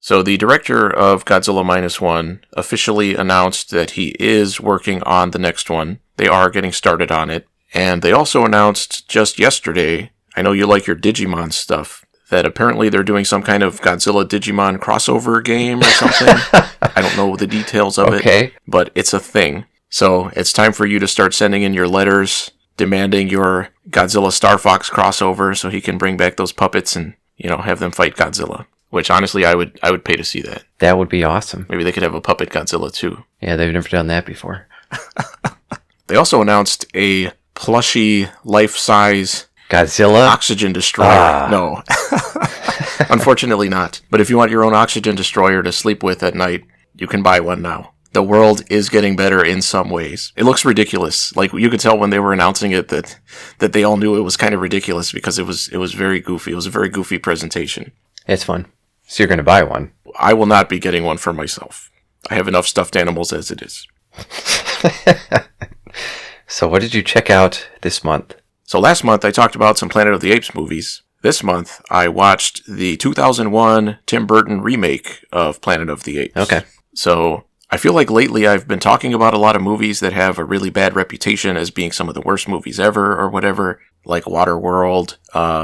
So the director of Godzilla Minus One officially announced that he is working on the next one. They are getting started on it. And they also announced just yesterday, I know you like your Digimon stuff, that apparently they're doing some kind of Godzilla Digimon crossover game or something. I don't know the details of it, but it's a thing. So it's time for you to start sending in your letters demanding your Godzilla Star Fox crossover so he can bring back those puppets and, have them fight Godzilla. Which, honestly, I would pay to see that. That would be awesome. Maybe they could have a puppet Godzilla, too. Yeah, they've never done that before. They also announced a plushy, life-size Godzilla? Oxygen destroyer. No. Unfortunately not. But if you want your own oxygen destroyer to sleep with at night, you can buy one now. The world is getting better in some ways. It looks ridiculous. Like, you could tell when they were announcing it that they all knew it was kind of ridiculous because it was very goofy. It was a very goofy presentation. It's fun. So you're going to buy one? I will not be getting one for myself. I have enough stuffed animals as it is. So what did you check out this month? So last month I talked about some Planet of the Apes movies. This month I watched the 2001 Tim Burton remake of Planet of the Apes. Okay. So I feel like lately I've been talking about a lot of movies that have a really bad reputation as being some of the worst movies ever or whatever, like Waterworld,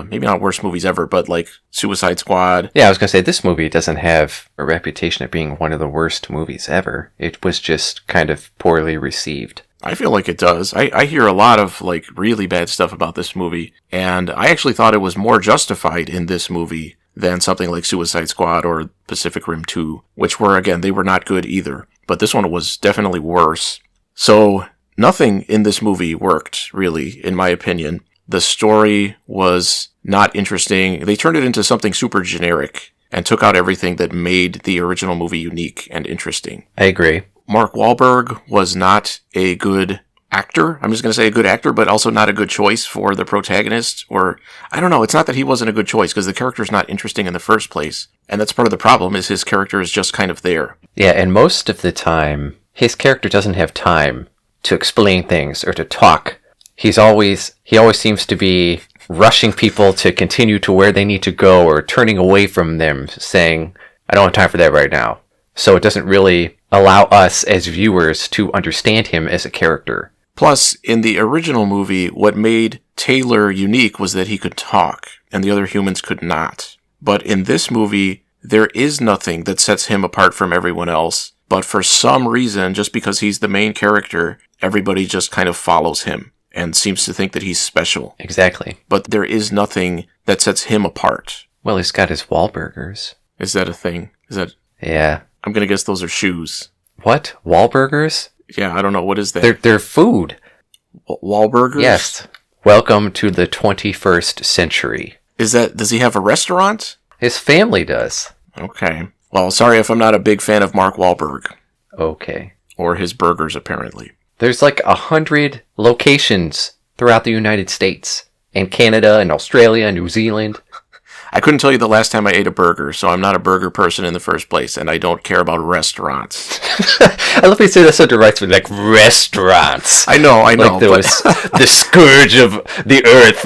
maybe not worst movies ever, but like Suicide Squad. Yeah, I was going to say, this movie doesn't have a reputation of being one of the worst movies ever. It was just kind of poorly received. I feel like it does. I hear a lot of like really bad stuff about this movie, and I actually thought it was more justified in this movie than something like Suicide Squad or Pacific Rim 2, which were, again, they were not good either. But this one was definitely worse. So nothing in this movie worked, really, in my opinion. The story was not interesting. They turned it into something super generic and took out everything that made the original movie unique and interesting. I agree. Mark Wahlberg was not a good actor. I'm just going to say a good actor, but also not a good choice for the protagonist. Or, I don't know, it's not that he wasn't a good choice, because the character's not interesting in the first place. And that's part of the problem, is his character is just kind of there. Yeah, and most of the time, his character doesn't have time to explain things or to talk. He always seems to be rushing people to continue to where they need to go, or turning away from them, saying, I don't have time for that right now. So it doesn't really allow us as viewers to understand him as a character. Plus, in the original movie, what made Taylor unique was that he could talk, and the other humans could not. But in this movie, there is nothing that sets him apart from everyone else. But for some reason, just because he's the main character, everybody just kind of follows him and seems to think that he's special. Exactly. But there is nothing that sets him apart. Well, he's got his Wahlburgers. Is that a thing? Is that... Yeah. I'm gonna guess those are shoes. What? Wahlburgers? Yeah, I don't know. What is that? They're food. Wahlburgers? Yes. Welcome to the 21st century. Does he have a restaurant? His family does. Okay. Well, sorry if I'm not a big fan of Mark Wahlberg. Okay. Or his burgers, apparently. There's like 100 locations throughout the United States. And Canada and Australia and New Zealand. I couldn't tell you the last time I ate a burger, so I'm not a burger person in the first place, and I don't care about restaurants. I love how you say that so direct, like restaurants. I know. Like the scourge of the earth.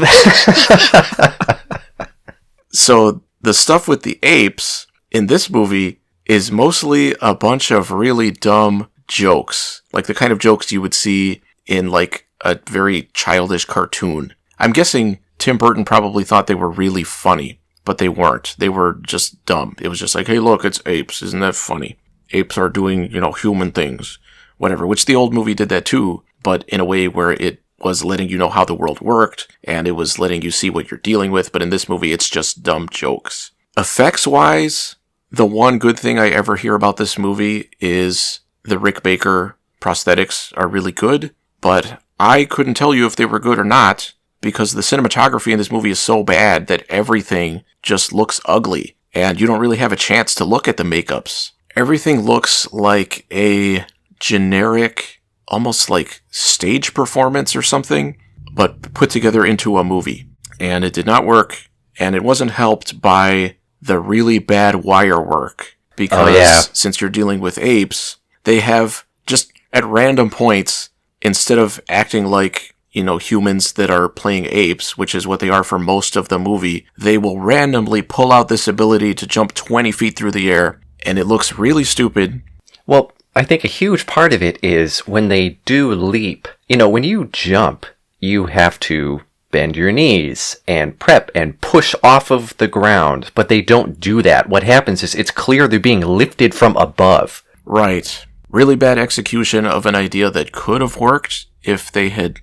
So the stuff with the apes in this movie is mostly a bunch of really dumb jokes, like the kind of jokes you would see in like a very childish cartoon. I'm guessing Tim Burton probably thought they were really funny. But they weren't. They were just dumb. It was just like, hey, look, it's apes. Isn't that funny? Apes are doing, human things. Whatever. Which the old movie did that too, but in a way where it was letting you know how the world worked, and it was letting you see what you're dealing with. But in this movie, it's just dumb jokes. Effects-wise, the one good thing I ever hear about this movie is the Rick Baker prosthetics are really good, but I couldn't tell you if they were good or not, because the cinematography in this movie is so bad that everything just looks ugly, and you don't really have a chance to look at the makeups. Everything looks like a generic, almost like stage performance or something, but put together into a movie. And it did not work, and it wasn't helped by the really bad wire work, because since you're dealing with apes, they have just at random points, instead of acting like humans that are playing apes, which is what they are for most of the movie, they will randomly pull out this ability to jump 20 feet through the air and it looks really stupid. Well, I think a huge part of it is when they do leap. When you jump, you have to bend your knees and prep and push off of the ground, but they don't do that. What happens is it's clear they're being lifted from above. Right. Really bad execution of an idea that could have worked if they had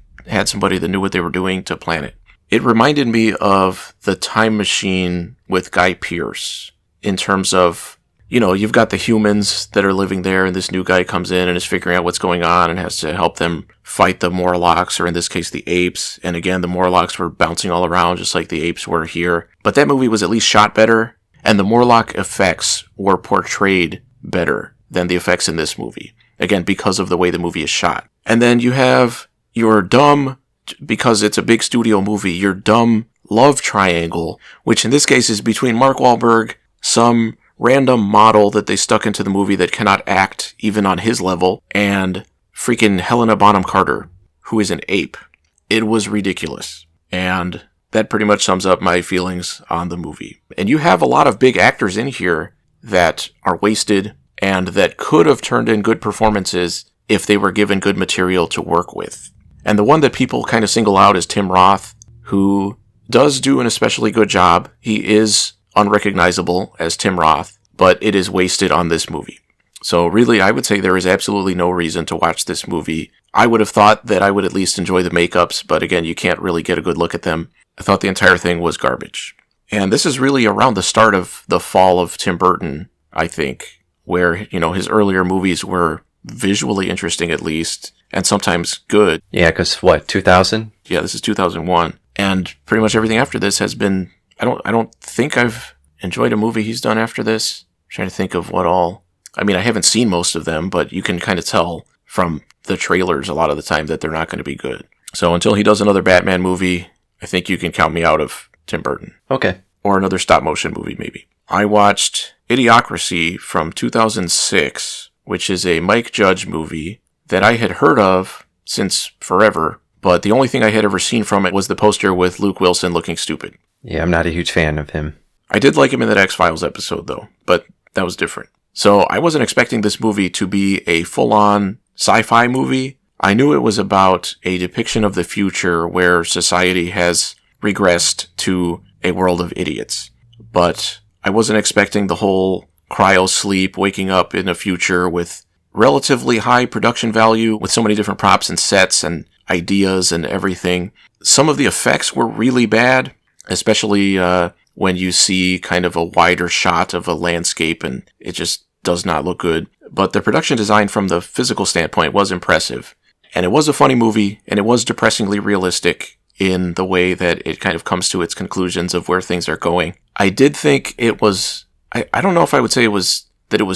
somebody that knew what they were doing to plan it. It reminded me of the Time Machine with Guy Pearce in terms of, you've got the humans that are living there, and this new guy comes in and is figuring out what's going on and has to help them fight the Morlocks, or in this case, the Apes. And again, the Morlocks were bouncing all around just like the Apes were here. But that movie was at least shot better, and the Morlock effects were portrayed better than the effects in this movie. Again, because of the way the movie is shot. And then you have your dumb, because it's a big studio movie, your dumb love triangle, which in this case is between Mark Wahlberg, some random model that they stuck into the movie that cannot act even on his level, and freaking Helena Bonham Carter, who is an ape. It was ridiculous. And that pretty much sums up my feelings on the movie. And you have a lot of big actors in here that are wasted and that could have turned in good performances if they were given good material to work with. And the one that people kind of single out is Tim Roth, who does do an especially good job. He is unrecognizable as Tim Roth, but it is wasted on this movie. So really, I would say there is absolutely no reason to watch this movie. I would have thought that I would at least enjoy the makeups, but again, you can't really get a good look at them. I thought the entire thing was garbage. And this is really around the start of the fall of Tim Burton, I think, where, his earlier movies were visually interesting at least, and sometimes good. Yeah, because 2000? Yeah, this is 2001. And pretty much everything after this has been, I don't think I've enjoyed a movie he's done after this. I'm trying to think of what all. I mean, I haven't seen most of them, but you can kind of tell from the trailers a lot of the time that they're not going to be good. So until he does another Batman movie, I think you can count me out of Tim Burton. Okay. Or another stop motion movie, maybe. I watched Idiocracy from 2006, which is a Mike Judge movie that I had heard of since forever, but the only thing I had ever seen from it was the poster with Luke Wilson looking stupid. Yeah, I'm not a huge fan of him. I did like him in that X-Files episode, though, but that was different. So I wasn't expecting this movie to be a full-on sci-fi movie. I knew it was about a depiction of the future where society has regressed to a world of idiots. But I wasn't expecting the whole cryo-sleep, waking up in a future with relatively high production value, with so many different props and sets and ideas and everything. Some of the effects were really bad, especially when you see kind of a wider shot of a landscape, and it just does not look good. But the production design from the physical standpoint was impressive. And it was a funny movie, and it was depressingly realistic in the way that it kind of comes to its conclusions of where things are going. I did think it was, I don't know if I would say it was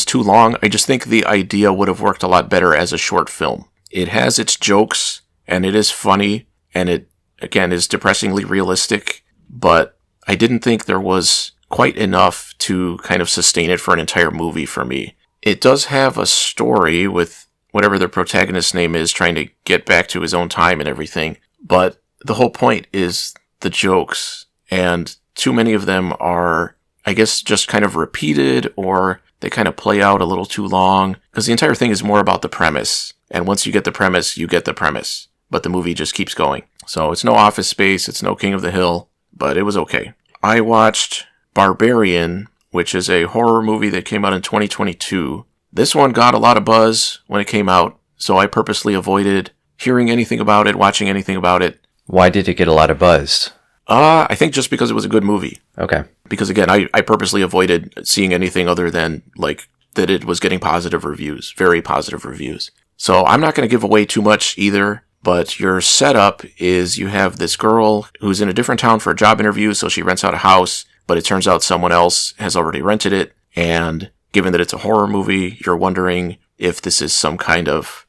too long. I just think the idea would have worked a lot better as a short film. It has its jokes, and it is funny, and it, again, is depressingly realistic, but I didn't think there was quite enough to kind of sustain it for an entire movie for me. It does have a story with whatever the protagonist's name is trying to get back to his own time and everything, but the whole point is the jokes, and too many of them are, I guess, just kind of repeated, or they kind of play out a little too long, because the entire thing is more about the premise, and once you get the premise, you get the premise, but the movie just keeps going. So it's no Office Space, it's no King of the Hill, but it was okay. I watched Barbarian, which is a horror movie that came out in 2022. This one got a lot of buzz when it came out, so I purposely avoided hearing anything about it, watching anything about it. Why did it get a lot of buzz? I think just because it was a good movie. Okay. Because again, I purposely avoided seeing anything other than, like, that it was getting positive reviews, very positive reviews. So I'm not going to give away too much either, but your setup is you have this girl who's in a different town for a job interview, so she rents out a house, but it turns out someone else has already rented it, and given that it's a horror movie, you're wondering if this is some kind of,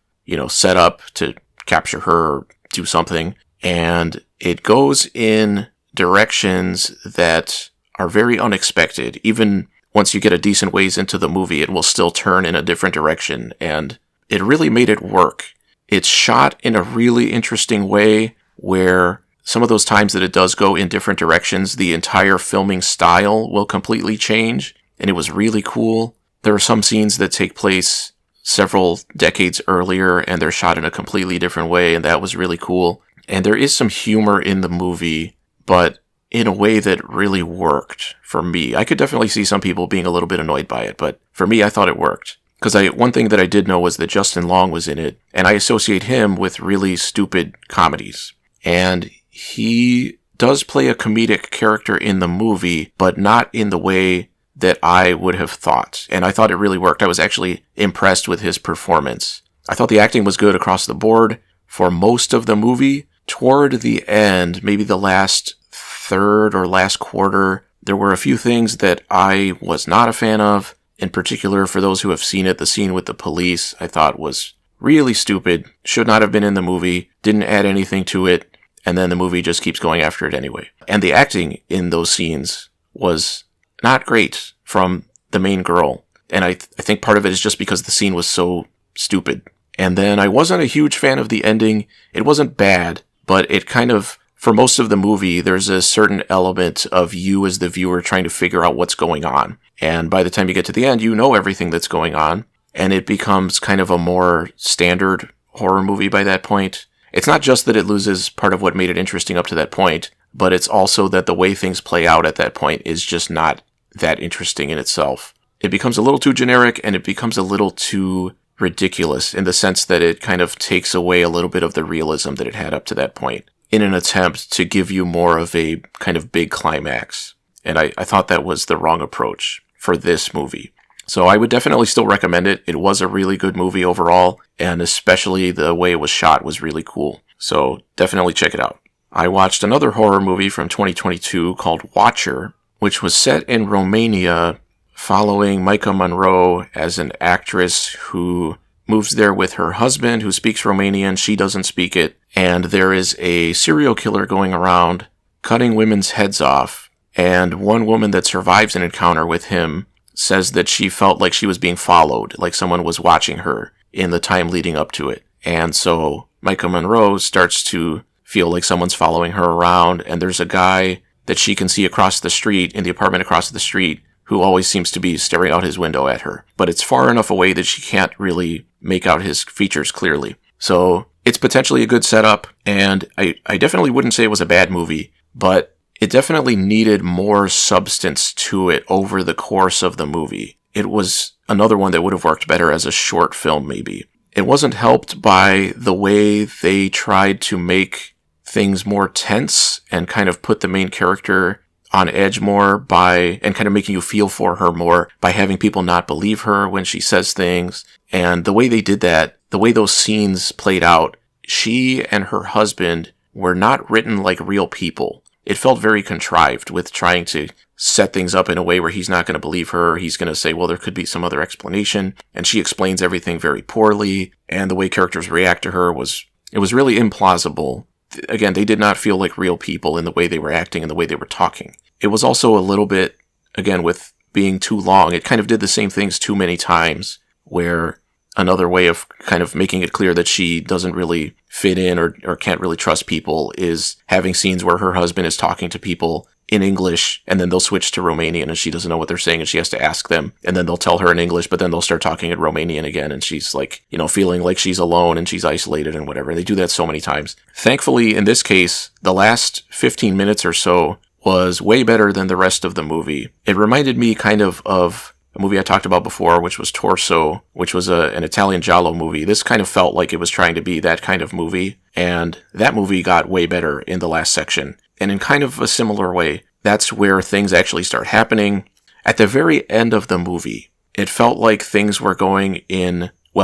setup to capture her or do something. And it goes in directions that are very unexpected. Even once you get a decent ways into the movie, it will still turn in a different direction. And it really made it work. It's shot in a really interesting way where some of those times that it does go in different directions, the entire filming style will completely change. And it was really cool. There are some scenes that take place several decades earlier, and they're shot in a completely different way, and that was really cool. And there is some humor in the movie, but in a way that really worked for me. I could definitely see some people being a little bit annoyed by it, but for me, I thought it worked. Because one thing that I did know was that Justin Long was in it, and I associate him with really stupid comedies. And he does play a comedic character in the movie, but not in the way that I would have thought. And I thought it really worked. I was actually impressed with his performance. I thought the acting was good across the board for most of the movie. Toward the end, maybe the last third or last quarter, there were a few things that I was not a fan of. In particular, for those who have seen it, the scene with the police, I thought was really stupid, should not have been in the movie, didn't add anything to it, and then the movie just keeps going after it anyway. And the acting in those scenes was not great from the main girl. And I think part of it is just because the scene was so stupid. And then I wasn't a huge fan of the ending. It wasn't bad, but it kind of, for most of the movie, there's a certain element of you as the viewer trying to figure out what's going on. And by the time you get to the end, you know everything that's going on. And it becomes kind of a more standard horror movie by that point. It's not just that it loses part of what made it interesting up to that point, but it's also that the way things play out at that point is just not that interesting in itself. It becomes a little too generic, and it becomes a little too ridiculous in the sense that it kind of takes away a little bit of the realism that it had up to that point in an attempt to give you more of a kind of big climax. And I thought that was the wrong approach for this movie. So I would definitely still recommend it. It was a really good movie overall, and especially the way it was shot was really cool. So definitely check it out. I watched another horror movie from 2022 called Watcher, which was set in Romania, following Micah Monroe as an actress who moves there with her husband who speaks Romanian. She doesn't speak it. And there is a serial killer going around cutting women's heads off. And one woman that survives an encounter with him says that she felt like she was being followed, like someone was watching her in the time leading up to it. And so Micah Monroe starts to feel like someone's following her around. And there's a guy that she can see across the street, in the apartment across the street, who always seems to be staring out his window at her. But it's far enough away that she can't really make out his features clearly. So it's potentially a good setup, and I definitely wouldn't say it was a bad movie, but it definitely needed more substance to it over the course of the movie. It was another one that would have worked better as a short film, maybe. It wasn't helped by the way they tried to make things more tense and kind of put the main character on edge more and kind of making you feel for her more by having people not believe her when she says things. And the way they did that, the way those scenes played out, she and her husband were not written like real people. It felt very contrived with trying to set things up in a way where he's not going to believe her. He's going to say, well, there could be some other explanation. And she explains everything very poorly. And the way characters react to her it was really implausible. Again, they did not feel like real people in the way they were acting and the way they were talking. It was also a little bit, again, with being too long, it kind of did the same things too many times, where another way of kind of making it clear that she doesn't really fit in or can't really trust people is having scenes where her husband is talking to people in English, and then they'll switch to Romanian and she doesn't know what they're saying and she has to ask them, and then they'll tell her in English, but then they'll start talking in Romanian again, and she's like, feeling like she's alone and she's isolated and whatever. They do that so many times. Thankfully, in this case, the last 15 minutes or so was way better than the rest of the movie. It reminded me kind of a movie I talked about before, which was Torso, which was an Italian giallo movie. This kind of felt like it was trying to be that kind of movie, and that movie got way better in the last section. And in kind of a similar way, that's where things actually start happening. At the very end of the movie, it felt like things were going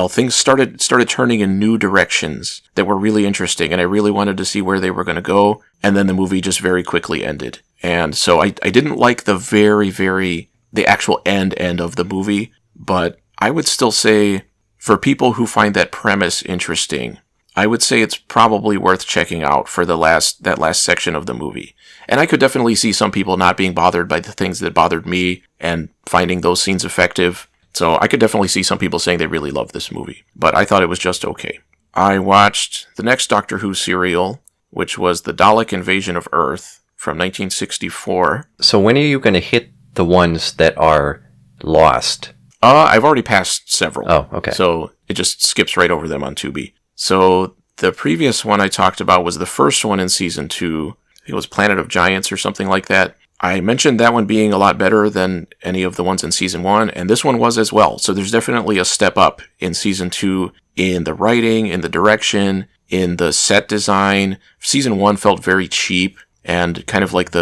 things started turning in new directions that were really interesting, and I really wanted to see where they were going to go, and then the movie just very quickly ended. And so I didn't like the actual end of the movie, but I would still say, for people who find that premise interesting, I would say it's probably worth checking out for that last section of the movie. And I could definitely see some people not being bothered by the things that bothered me and finding those scenes effective. So I could definitely see some people saying they really love this movie, but I thought it was just okay. I watched the next Doctor Who serial, which was The Dalek Invasion of Earth from 1964. So when are you going to hit the ones that are lost? I've already passed several. Oh, okay. So it just skips right over them on Tubi. So the previous one I talked about was the first one in season 2. I think it was Planet of Giants or something like that. I mentioned that one being a lot better than any of the ones in season 1, and this one was as well. So there's definitely a step up in season 2 in the writing, in the direction, in the set design. Season 1 felt very cheap and kind of like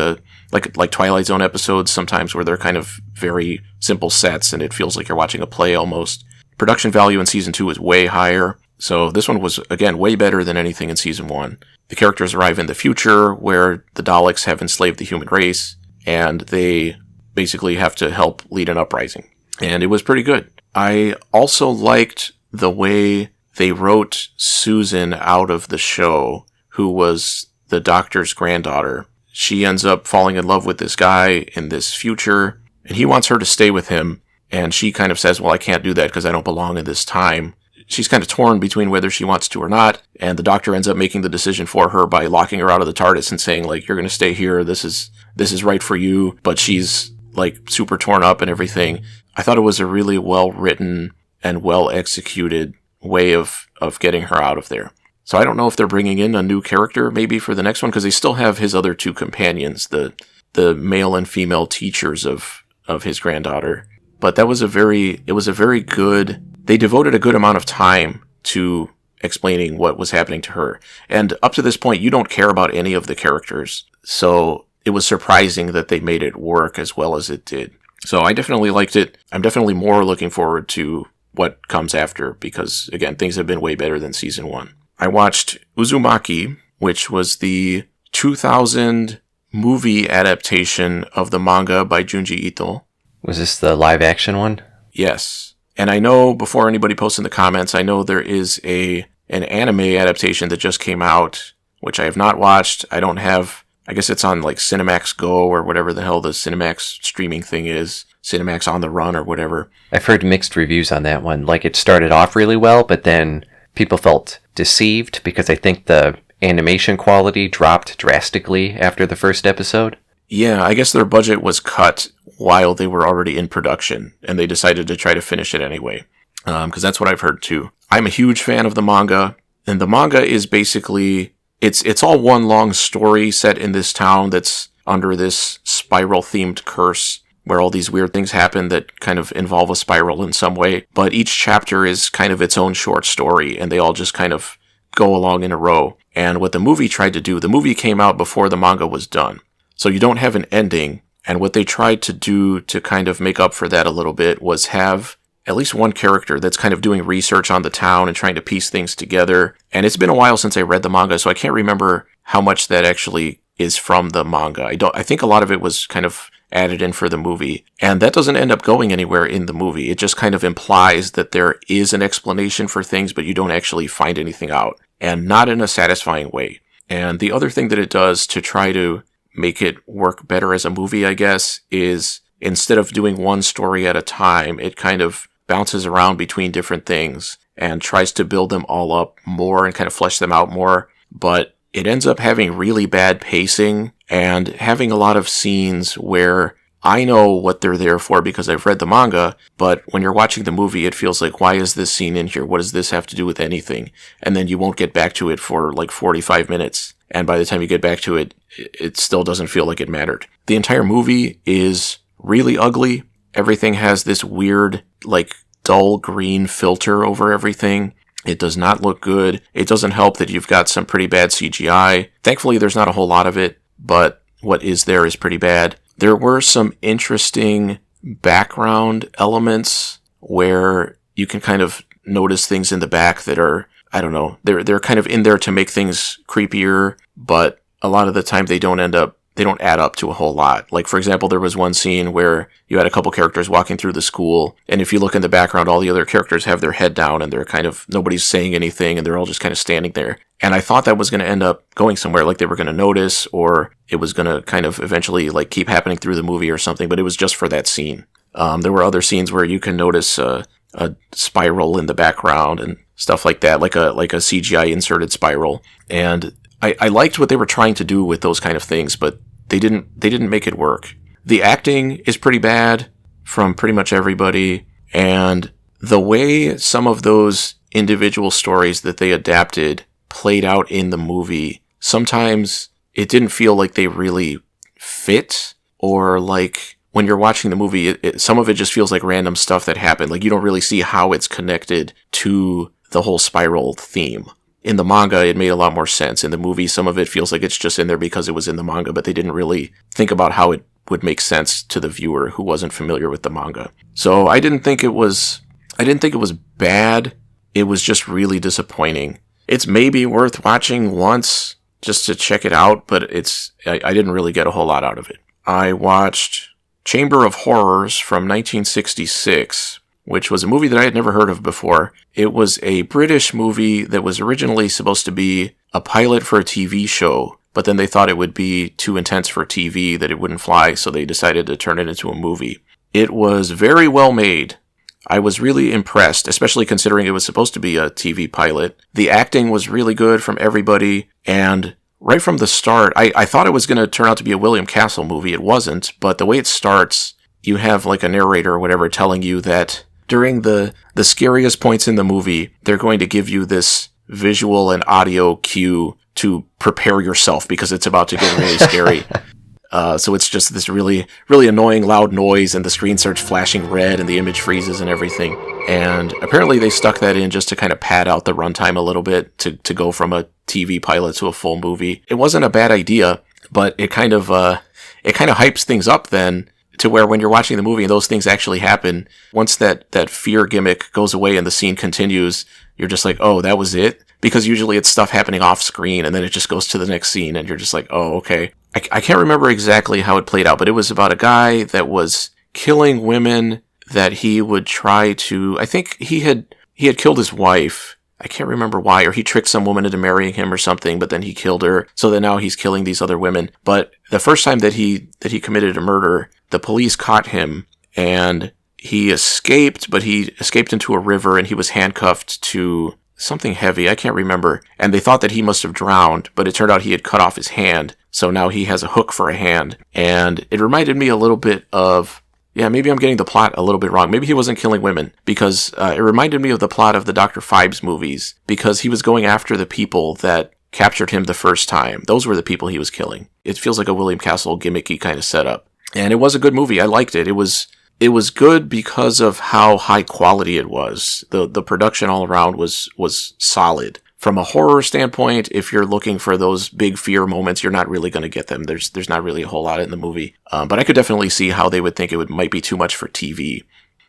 like Twilight Zone episodes sometimes where they're kind of very simple sets and it feels like you're watching a play almost. Production value in season 2 is way higher. So this one was, again, way better than anything in season 1. The characters arrive in the future where the Daleks have enslaved the human race, and they basically have to help lead an uprising. And it was pretty good. I also liked the way they wrote Susan out of the show, who was the doctor's granddaughter. She ends up falling in love with this guy in this future, and he wants her to stay with him, and she kind of says, well, I can't do that because I don't belong in this time. She's kind of torn between whether she wants to or not, and the doctor ends up making the decision for her by locking her out of the TARDIS and saying, like, you're going to stay here, this is right for you, but she's, like, super torn up and everything. I thought it was a really well-written and well-executed way of getting her out of there. So I don't know if they're bringing in a new character maybe for the next one, because they still have his other two companions, the male and female teachers of his granddaughter. But it was a very good, they devoted a good amount of time to explaining what was happening to her. And up to this point, you don't care about any of the characters. So it was surprising that they made it work as well as it did. So I definitely liked it. I'm definitely more looking forward to what comes after because, again, things have been way better than season 1. I watched Uzumaki, which was the 2000 movie adaptation of the manga by Junji Ito. Was this the live action one? Yes. And I know, before anybody posts in the comments, I know there is an anime adaptation that just came out, which I have not watched. I guess it's on like Cinemax Go or whatever the hell the Cinemax streaming thing is. Cinemax On the Run or whatever. I've heard mixed reviews on that one. Like, it started off really well, but then people felt deceived because I think the animation quality dropped drastically after the first episode. Yeah, I guess their budget was cut while they were already in production, and they decided to try to finish it anyway. Because that's what I've heard too. I'm a huge fan of the manga, and the manga is basically, it's all one long story set in this town that's under this spiral-themed curse, where all these weird things happen that kind of involve a spiral in some way. But each chapter is kind of its own short story, and they all just kind of go along in a row. And what the movie tried to do, the movie came out before the manga was done. So you don't have an ending, and what they tried to do to kind of make up for that a little bit was have at least one character that's kind of doing research on the town and trying to piece things together. And it's been a while since I read the manga, so I can't remember how much that actually is from the manga. I think a lot of it was kind of added in for the movie, and that doesn't end up going anywhere in the movie. It just kind of implies that there is an explanation for things, but you don't actually find anything out, and not in a satisfying way. And the other thing that it does to try to make it work better as a movie, I guess, is instead of doing one story at a time, it kind of bounces around between different things and tries to build them all up more and kind of flesh them out more, but it ends up having really bad pacing and having a lot of scenes where I know what they're there for because I've read the manga, but when you're watching the movie, it feels like, why is this scene in here? What does this have to do with anything? And then you won't get back to it for like 45 minutes. And by the time you get back to it, it still doesn't feel like it mattered. The entire movie is really ugly. Everything has this weird, like, dull green filter over everything. It does not look good. It doesn't help that you've got some pretty bad CGI. Thankfully, there's not a whole lot of it, but what is there is pretty bad. There were some interesting background elements where you can kind of notice things in the back that are, I don't know, they're kind of in there to make things creepier, but a lot of the time they don't add up to a whole lot. Like, for example, there was one scene where you had a couple characters walking through the school, and if you look in the background, all the other characters have their head down, and they're kind of, nobody's saying anything, and they're all just kind of standing there. And I thought that was going to end up going somewhere, like they were going to notice, or it was going to kind of eventually, like, keep happening through the movie or something, but it was just for that scene. There were other scenes where you can notice a spiral in the background and stuff like that, like a CGI inserted spiral. And I liked what they were trying to do with those kind of things, but they didn't make it work. The acting is pretty bad from pretty much everybody, And the way some of those individual stories that they adapted played out in the movie, sometimes it didn't feel like they really fit, or like when you're watching the movie, some of it just feels like random stuff that happened. Like you don't really see how it's connected to the whole spiral theme. In the manga, it made a lot more sense. In the movie, some of it feels like it's just in there because it was in the manga, but they didn't really think about how it would make sense to the viewer who wasn't familiar with the manga. So I didn't think it was bad. It was just really disappointing. It's maybe worth watching once just to check it out, but I didn't really get a whole lot out of it. I watched Chamber of Horrors from 1966, which was a movie that I had never heard of before. It was a British movie that was originally supposed to be a pilot for a TV show, but then they thought it would be too intense for TV, that it wouldn't fly, so they decided to turn it into a movie. It was very well made. I was really impressed, especially considering it was supposed to be a TV pilot. The acting was really good from everybody, and right from the start, I thought it was going to turn out to be a William Castle movie. It wasn't, but the way it starts, you have like a narrator or whatever telling you that during the scariest points in the movie, they're going to give you this visual and audio cue to prepare yourself because it's about to get really scary. So it's just this really, really annoying loud noise, and the screen starts flashing red and the image freezes and everything. And apparently they stuck that in just to kind of pad out the runtime a little bit to go from a TV pilot to a full movie. It wasn't a bad idea, but it kind of hypes things up then to where when you're watching the movie and those things actually happen, once that fear gimmick goes away and the scene continues, you're just like, oh, that was it? Because usually it's stuff happening off screen and then it just goes to the next scene and you're just like, oh, okay. I can't remember exactly how it played out, but it was about a guy that was killing women that he would try to, I think he had killed his wife. I can't remember why, or he tricked some woman into marrying him or something, but then he killed her. So then now he's killing these other women. But the first time that he committed a murder, the police caught him and he escaped, but he escaped into a river and he was handcuffed to something heavy. I can't remember. And they thought that he must have drowned, but it turned out he had cut off his hand. So now he has a hook for a hand. And it reminded me a little bit of, yeah, maybe I'm getting the plot a little bit wrong. Maybe he wasn't killing women, because it reminded me of the plot of the Dr. Phibes movies, because he was going after the people that captured him the first time. Those were the people he was killing. It feels like a William Castle gimmicky kind of setup. And it was a good movie. I liked it. It was good because of how high quality it was. The production all around was solid. From a horror standpoint, if you're looking for those big fear moments, you're not really going to get them. There's not really a whole lot in the movie. But I could definitely see how they would think might be too much for TV.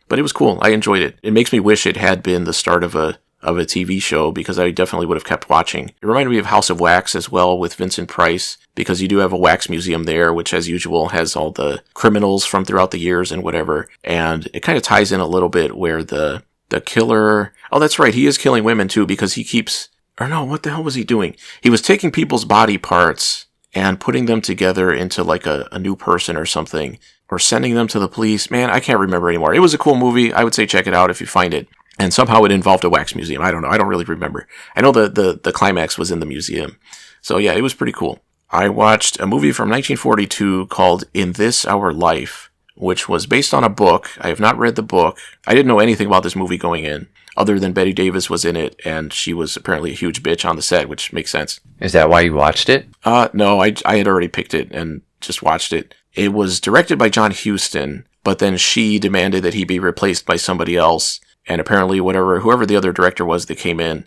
But it was cool. I enjoyed it. It makes me wish it had been the start of a TV show, because I definitely would have kept watching. It reminded me of House of Wax as well, with Vincent Price, because you do have a wax museum there, which as usual has all the criminals from throughout the years and whatever. And it kind of ties in a little bit where the killer, oh, that's right, he is killing women too, because he keeps, or no, what the hell was he doing? He was taking people's body parts and putting them together into like a new person or something, or sending them to the police. Man, I can't remember anymore. It was a cool movie. I would say check it out if you find it. And somehow it involved a wax museum. I don't know. I don't really remember. I know the climax was in the museum. So yeah, it was pretty cool. I watched a movie from 1942 called In This Our Life, which was based on a book. I have not read the book. I didn't know anything about this movie going in, other than Bette Davis was in it, and she was apparently a huge bitch on the set, which makes sense. Is that why you watched it? No, I had already picked it and just watched it. It was directed by John Huston, but then she demanded that he be replaced by somebody else. And apparently whoever the other director was that came in,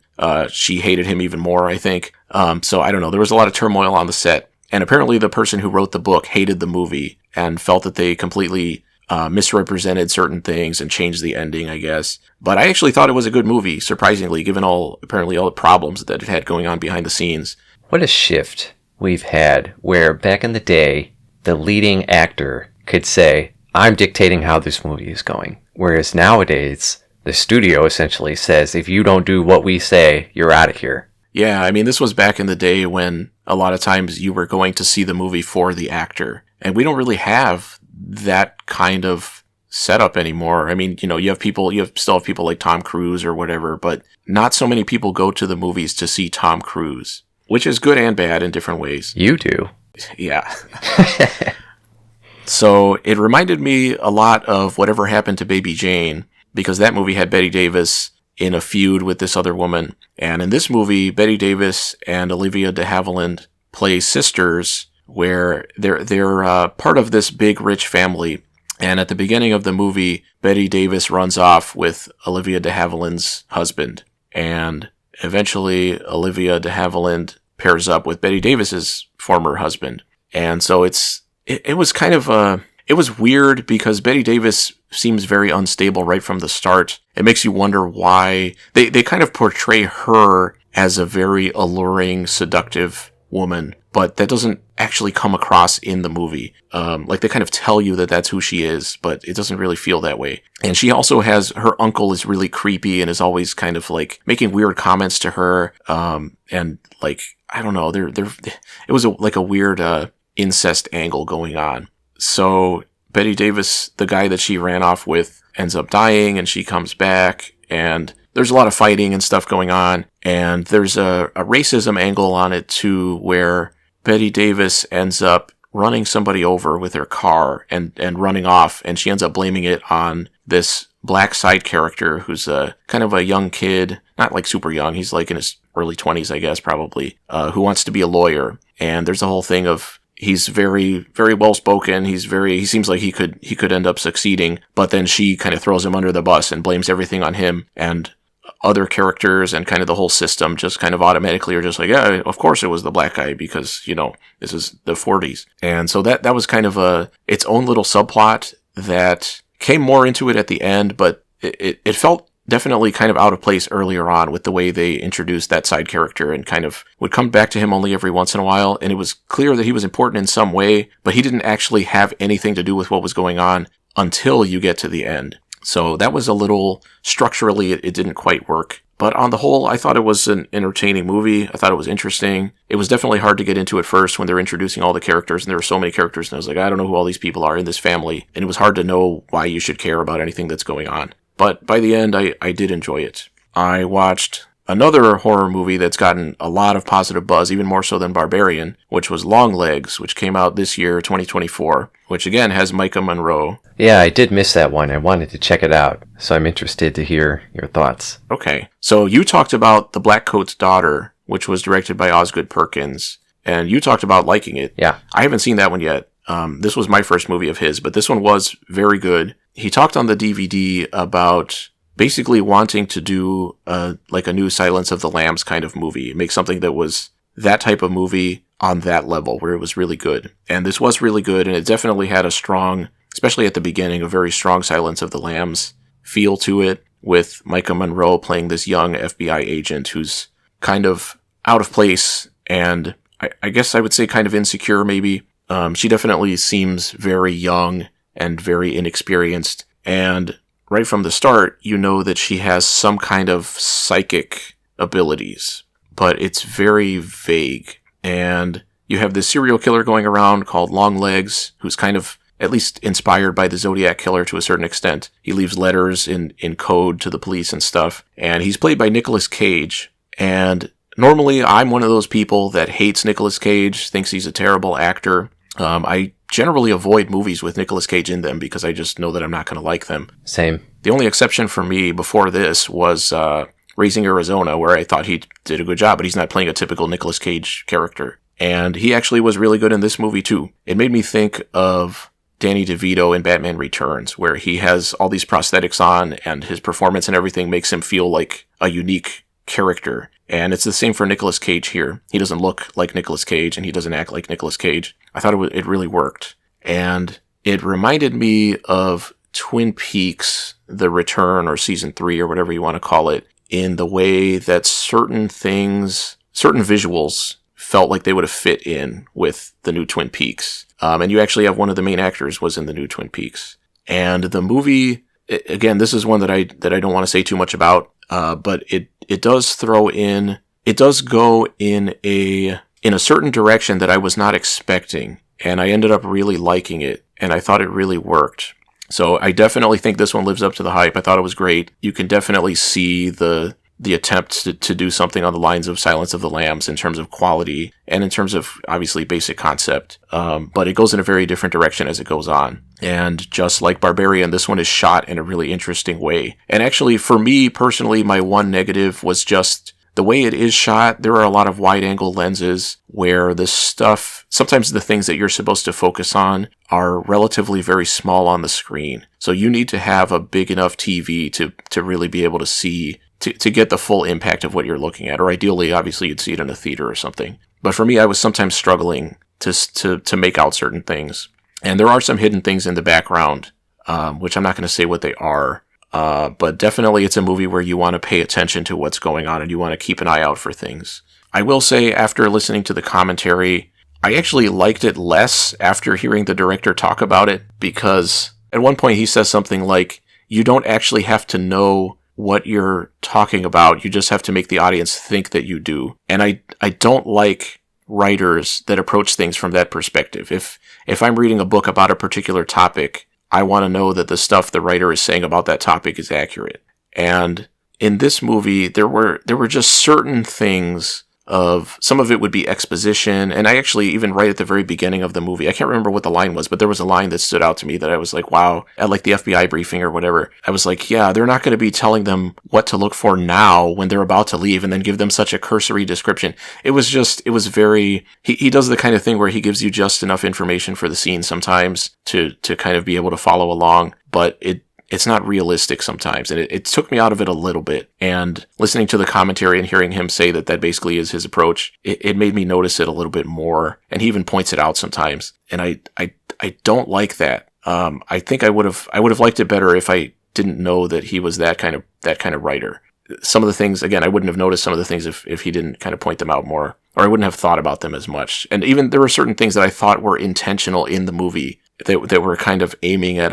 she hated him even more, I think. So I don't know. There was a lot of turmoil on the set. And apparently the person who wrote the book hated the movie and felt that they completely misrepresented certain things and changed the ending, I guess. But I actually thought it was a good movie, surprisingly, given apparently all the problems that it had going on behind the scenes. What a shift we've had, where back in the day, the leading actor could say, I'm dictating how this movie is going. Whereas nowadays, the studio essentially says, if you don't do what we say, you're out of here. Yeah, I mean, this was back in the day when a lot of times you were going to see the movie for the actor. And we don't really have that kind of setup anymore. I mean, you still have people like Tom Cruise or whatever, but not so many people go to the movies to see Tom Cruise, which is good and bad in different ways. You do. Yeah. So it reminded me a lot of Whatever Happened to Baby Jane, because that movie had Bette Davis in a feud with this other woman. And in this movie, Bette Davis and Olivia de Havilland play sisters, where they're part of this big rich family. And at the beginning of the movie, Bette Davis runs off with Olivia de Havilland's husband. And eventually, Olivia de Havilland pairs up with Bette Davis's former husband. And so it was kind of it was weird because Bette Davis seems very unstable right from the start. It makes you wonder why they kind of portray her as a very alluring, seductive woman, but that doesn't actually come across in the movie. Like they kind of tell you that that's who she is, but it doesn't really feel that way. And she also has, her uncle is really creepy and is always kind of like making weird comments to her. And like, I don't know, it was like a weird, incest angle going on. So Bette Davis, the guy that she ran off with, ends up dying and she comes back and there's a lot of fighting and stuff going on. And there's a racism angle on it too, where Bette Davis ends up running somebody over with her car and running off, and she ends up blaming it on this black side character who's kind of a young kid, not like super young, he's like in his early 20s, I guess, probably, who wants to be a lawyer. And there's a whole thing of he's very, very well spoken. He seems like he could end up succeeding, but then she kind of throws him under the bus and blames everything on him, and other characters and kind of the whole system just kind of automatically are just like, yeah, of course it was the black guy because, you know, this is the 40s. And so that was kind of its own little subplot that came more into it at the end, but it felt definitely kind of out of place earlier on with the way they introduced that side character and kind of would come back to him only every once in a while. And it was clear that he was important in some way, but he didn't actually have anything to do with what was going on until you get to the end. So that was a little, structurally, it didn't quite work. But on the whole, I thought it was an entertaining movie. I thought it was interesting. It was definitely hard to get into at first when they're introducing all the characters, and there were so many characters, and I was like, I don't know who all these people are in this family. And it was hard to know why you should care about anything that's going on. But by the end, I did enjoy it. I watched another horror movie that's gotten a lot of positive buzz, even more so than Barbarian, which was Longlegs, which came out this year, 2024, which again has Micah Monroe. Yeah, I did miss that one. I wanted to check it out, so I'm interested to hear your thoughts. Okay, so you talked about The Black Coat's Daughter, which was directed by Osgood Perkins, and you talked about liking it. Yeah. I haven't seen that one yet. This was my first movie of his, but this one was very good. He talked on the DVD about basically wanting to do like a new Silence of the Lambs kind of movie, make something that was that type of movie on that level where it was really good. And this was really good, and it definitely had a strong, especially at the beginning, a very strong Silence of the Lambs feel to it, with Micah Monroe playing this young FBI agent who's kind of out of place and I guess I would say kind of insecure maybe. She definitely seems very young and very inexperienced, and right from the start, you know that she has some kind of psychic abilities, but it's very vague. And you have this serial killer going around called Longlegs, who's kind of at least inspired by the Zodiac Killer to a certain extent. He leaves letters in code to the police and stuff, and he's played by Nicolas Cage. And normally, I'm one of those people that hates Nicolas Cage, thinks he's a terrible actor. I generally avoid movies with Nicolas Cage in them because I just know that I'm not going to like them. Same. The only exception for me before this was Raising Arizona, where I thought he did a good job, but he's not playing a typical Nicolas Cage character. And he actually was really good in this movie, too. It made me think of Danny DeVito in Batman Returns, where he has all these prosthetics on, and his performance and everything makes him feel like a unique character. And it's the same for Nicolas Cage here. He doesn't look like Nicolas Cage, and he doesn't act like Nicolas Cage. I thought it really worked. And it reminded me of Twin Peaks, The Return, or Season 3, or whatever you want to call it, in the way that certain things, certain visuals, felt like they would have fit in with the new Twin Peaks. And you actually have one of the main actors was in the new Twin Peaks. And the movie, again, this is one that I don't want to say too much about, but it does throw in, it does go in a certain direction that I was not expecting, and I ended up really liking it, and I thought it really worked. So I definitely think this one lives up to the hype. I thought it was great. You can definitely see the the attempt to do something on the lines of Silence of the Lambs in terms of quality and in terms of obviously basic concept. But it goes in a very different direction as it goes on. And just like Barbarian, this one is shot in a really interesting way. And actually, for me personally, my one negative was just the way it is shot. There are a lot of wide-angle lenses where the stuff, sometimes the things that you're supposed to focus on are relatively very small on the screen. So you need to have a big enough TV to really be able to see, to get the full impact of what you're looking at. Or ideally, obviously, you'd see it in a theater or something. But for me, I was sometimes struggling to make out certain things. And there are some hidden things in the background, which I'm not going to say what they are. But definitely it's a movie where you want to pay attention to what's going on and you want to keep an eye out for things. I will say, after listening to the commentary, I actually liked it less after hearing the director talk about it, because at one point he says something like, you don't actually have to know what you're talking about, you just have to make the audience think that you do. And I don't like writers that approach things from that perspective. If I'm reading a book about a particular topic, I want to know that the stuff the writer is saying about that topic is accurate. And in this movie, there were just certain things of, some of it would be exposition, and I actually, even right at the very beginning of the movie, I can't remember what the line was, but there was a line that stood out to me that I was like, wow, at like the FBI briefing or whatever, I was like, yeah, they're not going to be telling them what to look for now when they're about to leave and then give them such a cursory description. It was very, he does the kind of thing where he gives you just enough information for the scene sometimes to kind of be able to follow along, but it's not realistic sometimes, and it took me out of it a little bit. And listening to the commentary and hearing him say that basically is his approach, it made me notice it a little bit more. And he even points it out sometimes. And I don't like that. I think I would have liked it better if I didn't know that he was that kind of writer. Some of the things, again, I wouldn't have noticed some of the things if he didn't kind of point them out more, or I wouldn't have thought about them as much. And even there were certain things that I thought were intentional in the movie that were kind of aiming at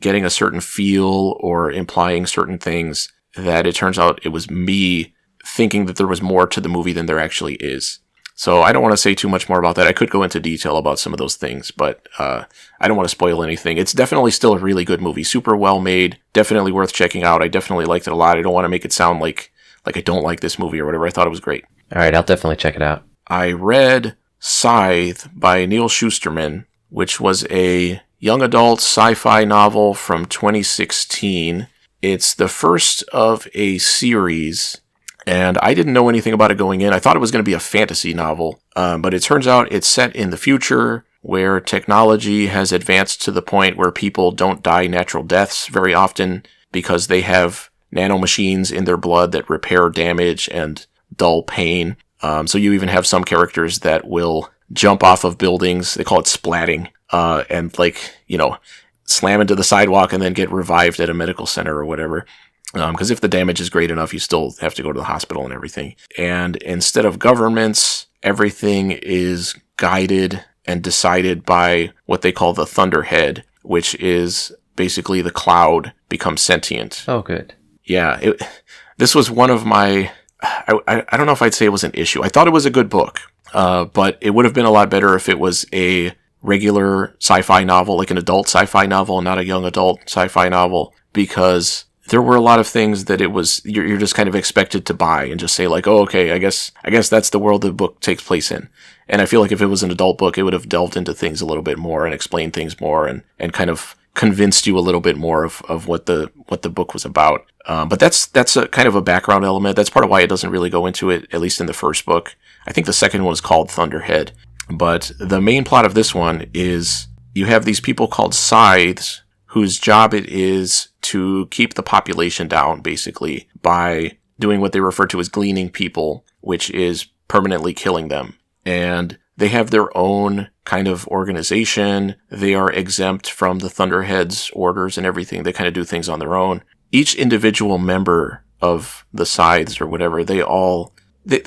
getting a certain feel or implying certain things, that it turns out it was me thinking that there was more to the movie than there actually is. So I don't want to say too much more about that. I could go into detail about some of those things, but I don't want to spoil anything. It's definitely still a really good movie. Super well made. Definitely worth checking out. I definitely liked it a lot. I don't want to make it sound like I don't like this movie or whatever. I thought it was great. All right, I'll definitely check it out. I read Scythe by Neal Shusterman, which was a young adult sci-fi novel from 2016. It's the first of a series, and I didn't know anything about it going in. I thought it was going to be a fantasy novel, but it turns out it's set in the future, where technology has advanced to the point where people don't die natural deaths very often because they have nanomachines in their blood that repair damage and dull pain. So you even have some characters that will jump off of buildings. They call it splatting. And slam into the sidewalk and then get revived at a medical center or whatever. Because if the damage is great enough, you still have to go to the hospital and everything. And instead of governments, everything is guided and decided by what they call the Thunderhead, which is basically the cloud becomes sentient. Oh, good. Yeah, this was one of my... I don't know if I'd say it was an issue. I thought it was a good book, but it would have been a lot better if it was a regular sci-fi novel, like an adult sci-fi novel, and not a young adult sci-fi novel, because there were a lot of things that you're just kind of expected to buy and just say like, oh, okay, I guess that's the world the book takes place in. And I feel like if it was an adult book, it would have delved into things a little bit more and explained things more and kind of convinced you a little bit more of what the book was about. But that's a kind of a background element. That's part of why it doesn't really go into it, at least in the first book. I think the second one is called Thunderhead. But the main plot of this one is you have these people called Scythes whose job it is to keep the population down, basically, by doing what they refer to as gleaning people, which is permanently killing them. And they have their own kind of organization. They are exempt from the Thunderhead's orders and everything. They kind of do things on their own. Each individual member of the Scythes or whatever, they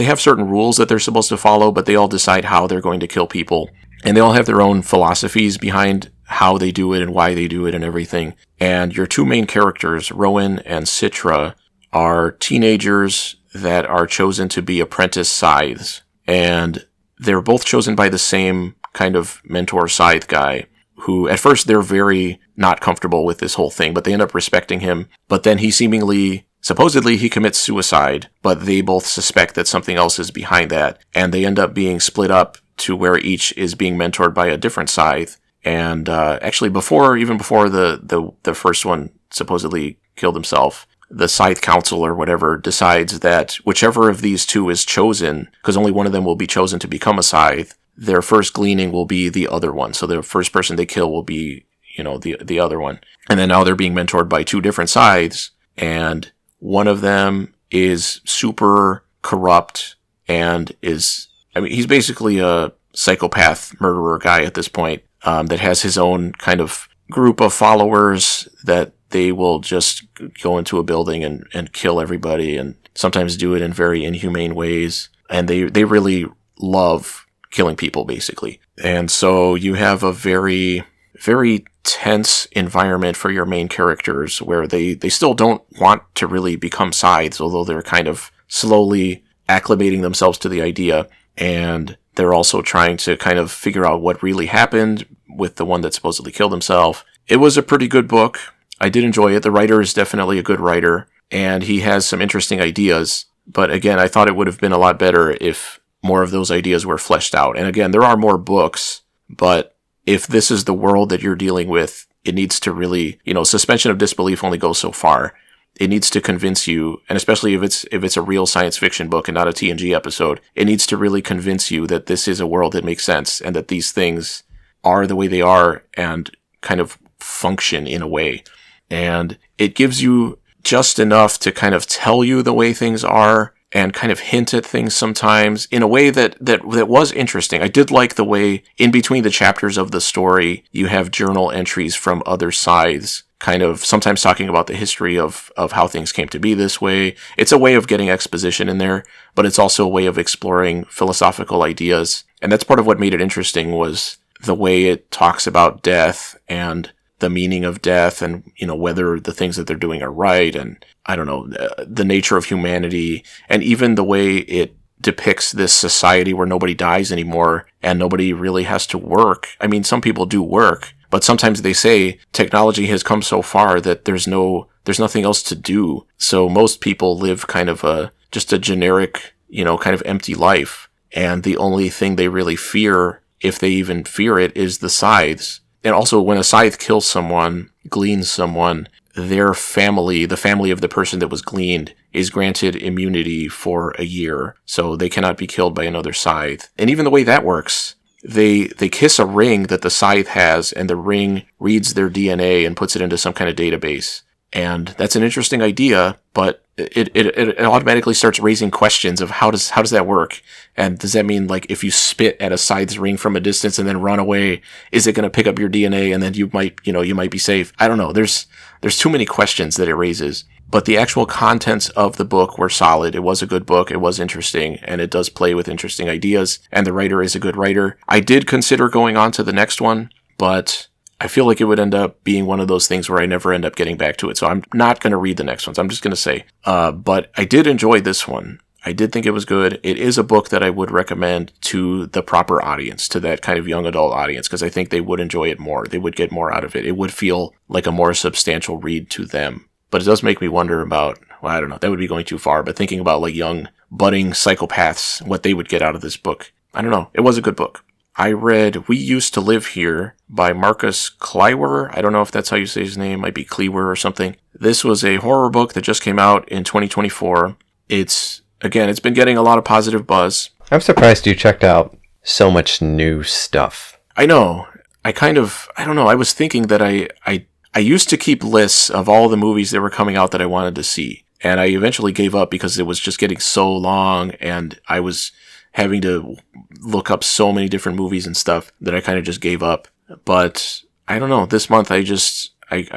have certain rules that they're supposed to follow, but they all decide how they're going to kill people. And they all have their own philosophies behind how they do it and why they do it and everything. And your two main characters, Rowan and Citra, are teenagers that are chosen to be apprentice Scythes. And they're both chosen by the same kind of mentor Scythe guy, who at first they're very not comfortable with this whole thing, but they end up respecting him. But then he seemingly supposedly he commits suicide, but they both suspect that something else is behind that, and they end up being split up to where each is being mentored by a different Scythe. And actually, even before the first one supposedly killed himself, the Scythe Council or whatever decides that whichever of these two is chosen, because only one of them will be chosen to become a Scythe, their first gleaning will be the other one. So the first person they kill will be, the other one. And then now they're being mentored by two different Scythes, and one of them is super corrupt and he's basically a psychopath murderer guy at this point, that has his own kind of group of followers that they will just go into a building and kill everybody, and sometimes do it in very inhumane ways. And they really love killing people, basically. And so you have a very, very tense environment for your main characters, where they still don't want to really become Scythes, although they're kind of slowly acclimating themselves to the idea. And they're also trying to kind of figure out what really happened with the one that supposedly killed himself. It was a pretty good book. I did enjoy it. The writer is definitely a good writer, and he has some interesting ideas. But again, I thought it would have been a lot better if more of those ideas were fleshed out. And again, there are more books, but if this is the world that you're dealing with, it needs to really, suspension of disbelief only goes so far. It needs to convince you, and especially if it's a real science fiction book and not a TNG episode, it needs to really convince you that this is a world that makes sense and that these things are the way they are and kind of function in a way. And it gives you just enough to kind of tell you the way things are and kind of hint at things sometimes in a way that was interesting. I did like the way in between the chapters of the story, you have journal entries from other Scythes, kind of sometimes talking about the history of how things came to be this way. It's a way of getting exposition in there, but it's also a way of exploring philosophical ideas. And that's part of what made it interesting, was the way it talks about death and the meaning of death, and, whether the things that they're doing are right, and I don't know, the nature of humanity, and even the way it depicts this society where nobody dies anymore and nobody really has to work. I mean, some people do work, but sometimes they say technology has come so far that there's nothing else to do. So most people live kind of just a generic, kind of empty life. And the only thing they really fear, if they even fear it, is the Scythes. And also, when a Scythe kills someone, gleans someone, their family, the family of the person that was gleaned, is granted immunity for a year. So they cannot be killed by another Scythe. And even the way that works, they kiss a ring that the Scythe has, and the ring reads their DNA and puts it into some kind of database. And that's an interesting idea, but it automatically starts raising questions of how does that work? And does that mean, like, if you spit at a Scythe's ring from a distance and then run away, is it going to pick up your DNA and then you might be safe? I don't know. There's too many questions that it raises. But the actual contents of the book were solid. It was a good book. It was interesting, and it does play with interesting ideas. And the writer is a good writer. I did consider going on to the next one, but I feel like it would end up being one of those things where I never end up getting back to it. So I'm not going to read the next ones. I'm just going to say. But I did enjoy this one. I did think it was good. It is a book that I would recommend to the proper audience, to that kind of young adult audience, because I think they would enjoy it more. They would get more out of it. It would feel like a more substantial read to them. But it does make me wonder about, well, I don't know, that would be going too far, but thinking about like young, budding psychopaths, what they would get out of this book. I don't know. It was a good book. I read We Used to Live Here by Marcus Kliewer. I don't know if that's how you say his name. It might be Kliewer or something. This was a horror book that just came out in 2024. It's been getting a lot of positive buzz. I'm surprised you checked out so much new stuff. I know. I don't know. I was thinking that I used to keep lists of all the movies that were coming out that I wanted to see. And I eventually gave up because it was just getting so long and I was having to look up so many different movies and stuff that I kind of just gave up. But I don't know. This month I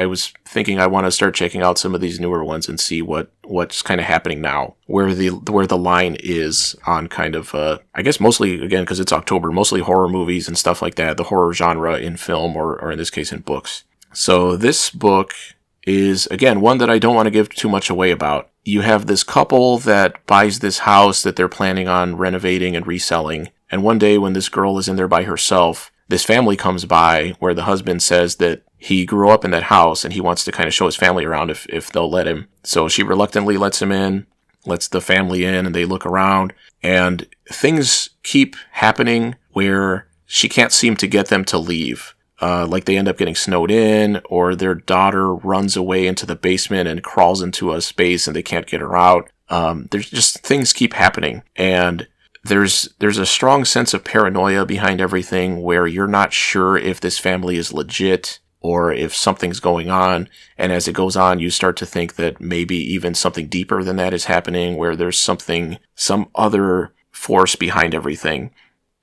was thinking I want to start checking out some of these newer ones and see what's kind of happening now, where the line is on kind of, I guess mostly, again, because it's October, mostly horror movies and stuff like that, the horror genre in film or in this case in books. So this book is, again, one that I don't want to give too much away about. You have this couple that buys this house that they're planning on renovating and reselling. And one day when this girl is in there by herself, this family comes by where the husband says that he grew up in that house and he wants to kind of show his family around if they'll let him. So she reluctantly lets him in, lets the family in, and they look around, and things keep happening where she can't seem to get them to leave. Like they end up getting snowed in, or their daughter runs away into the basement and crawls into a space and they can't get her out. There's just things keep happening, and there's a strong sense of paranoia behind everything where you're not sure if this family is legit or if something's going on. And as it goes on, you start to think that maybe even something deeper than that is happening, where there's some other force behind everything.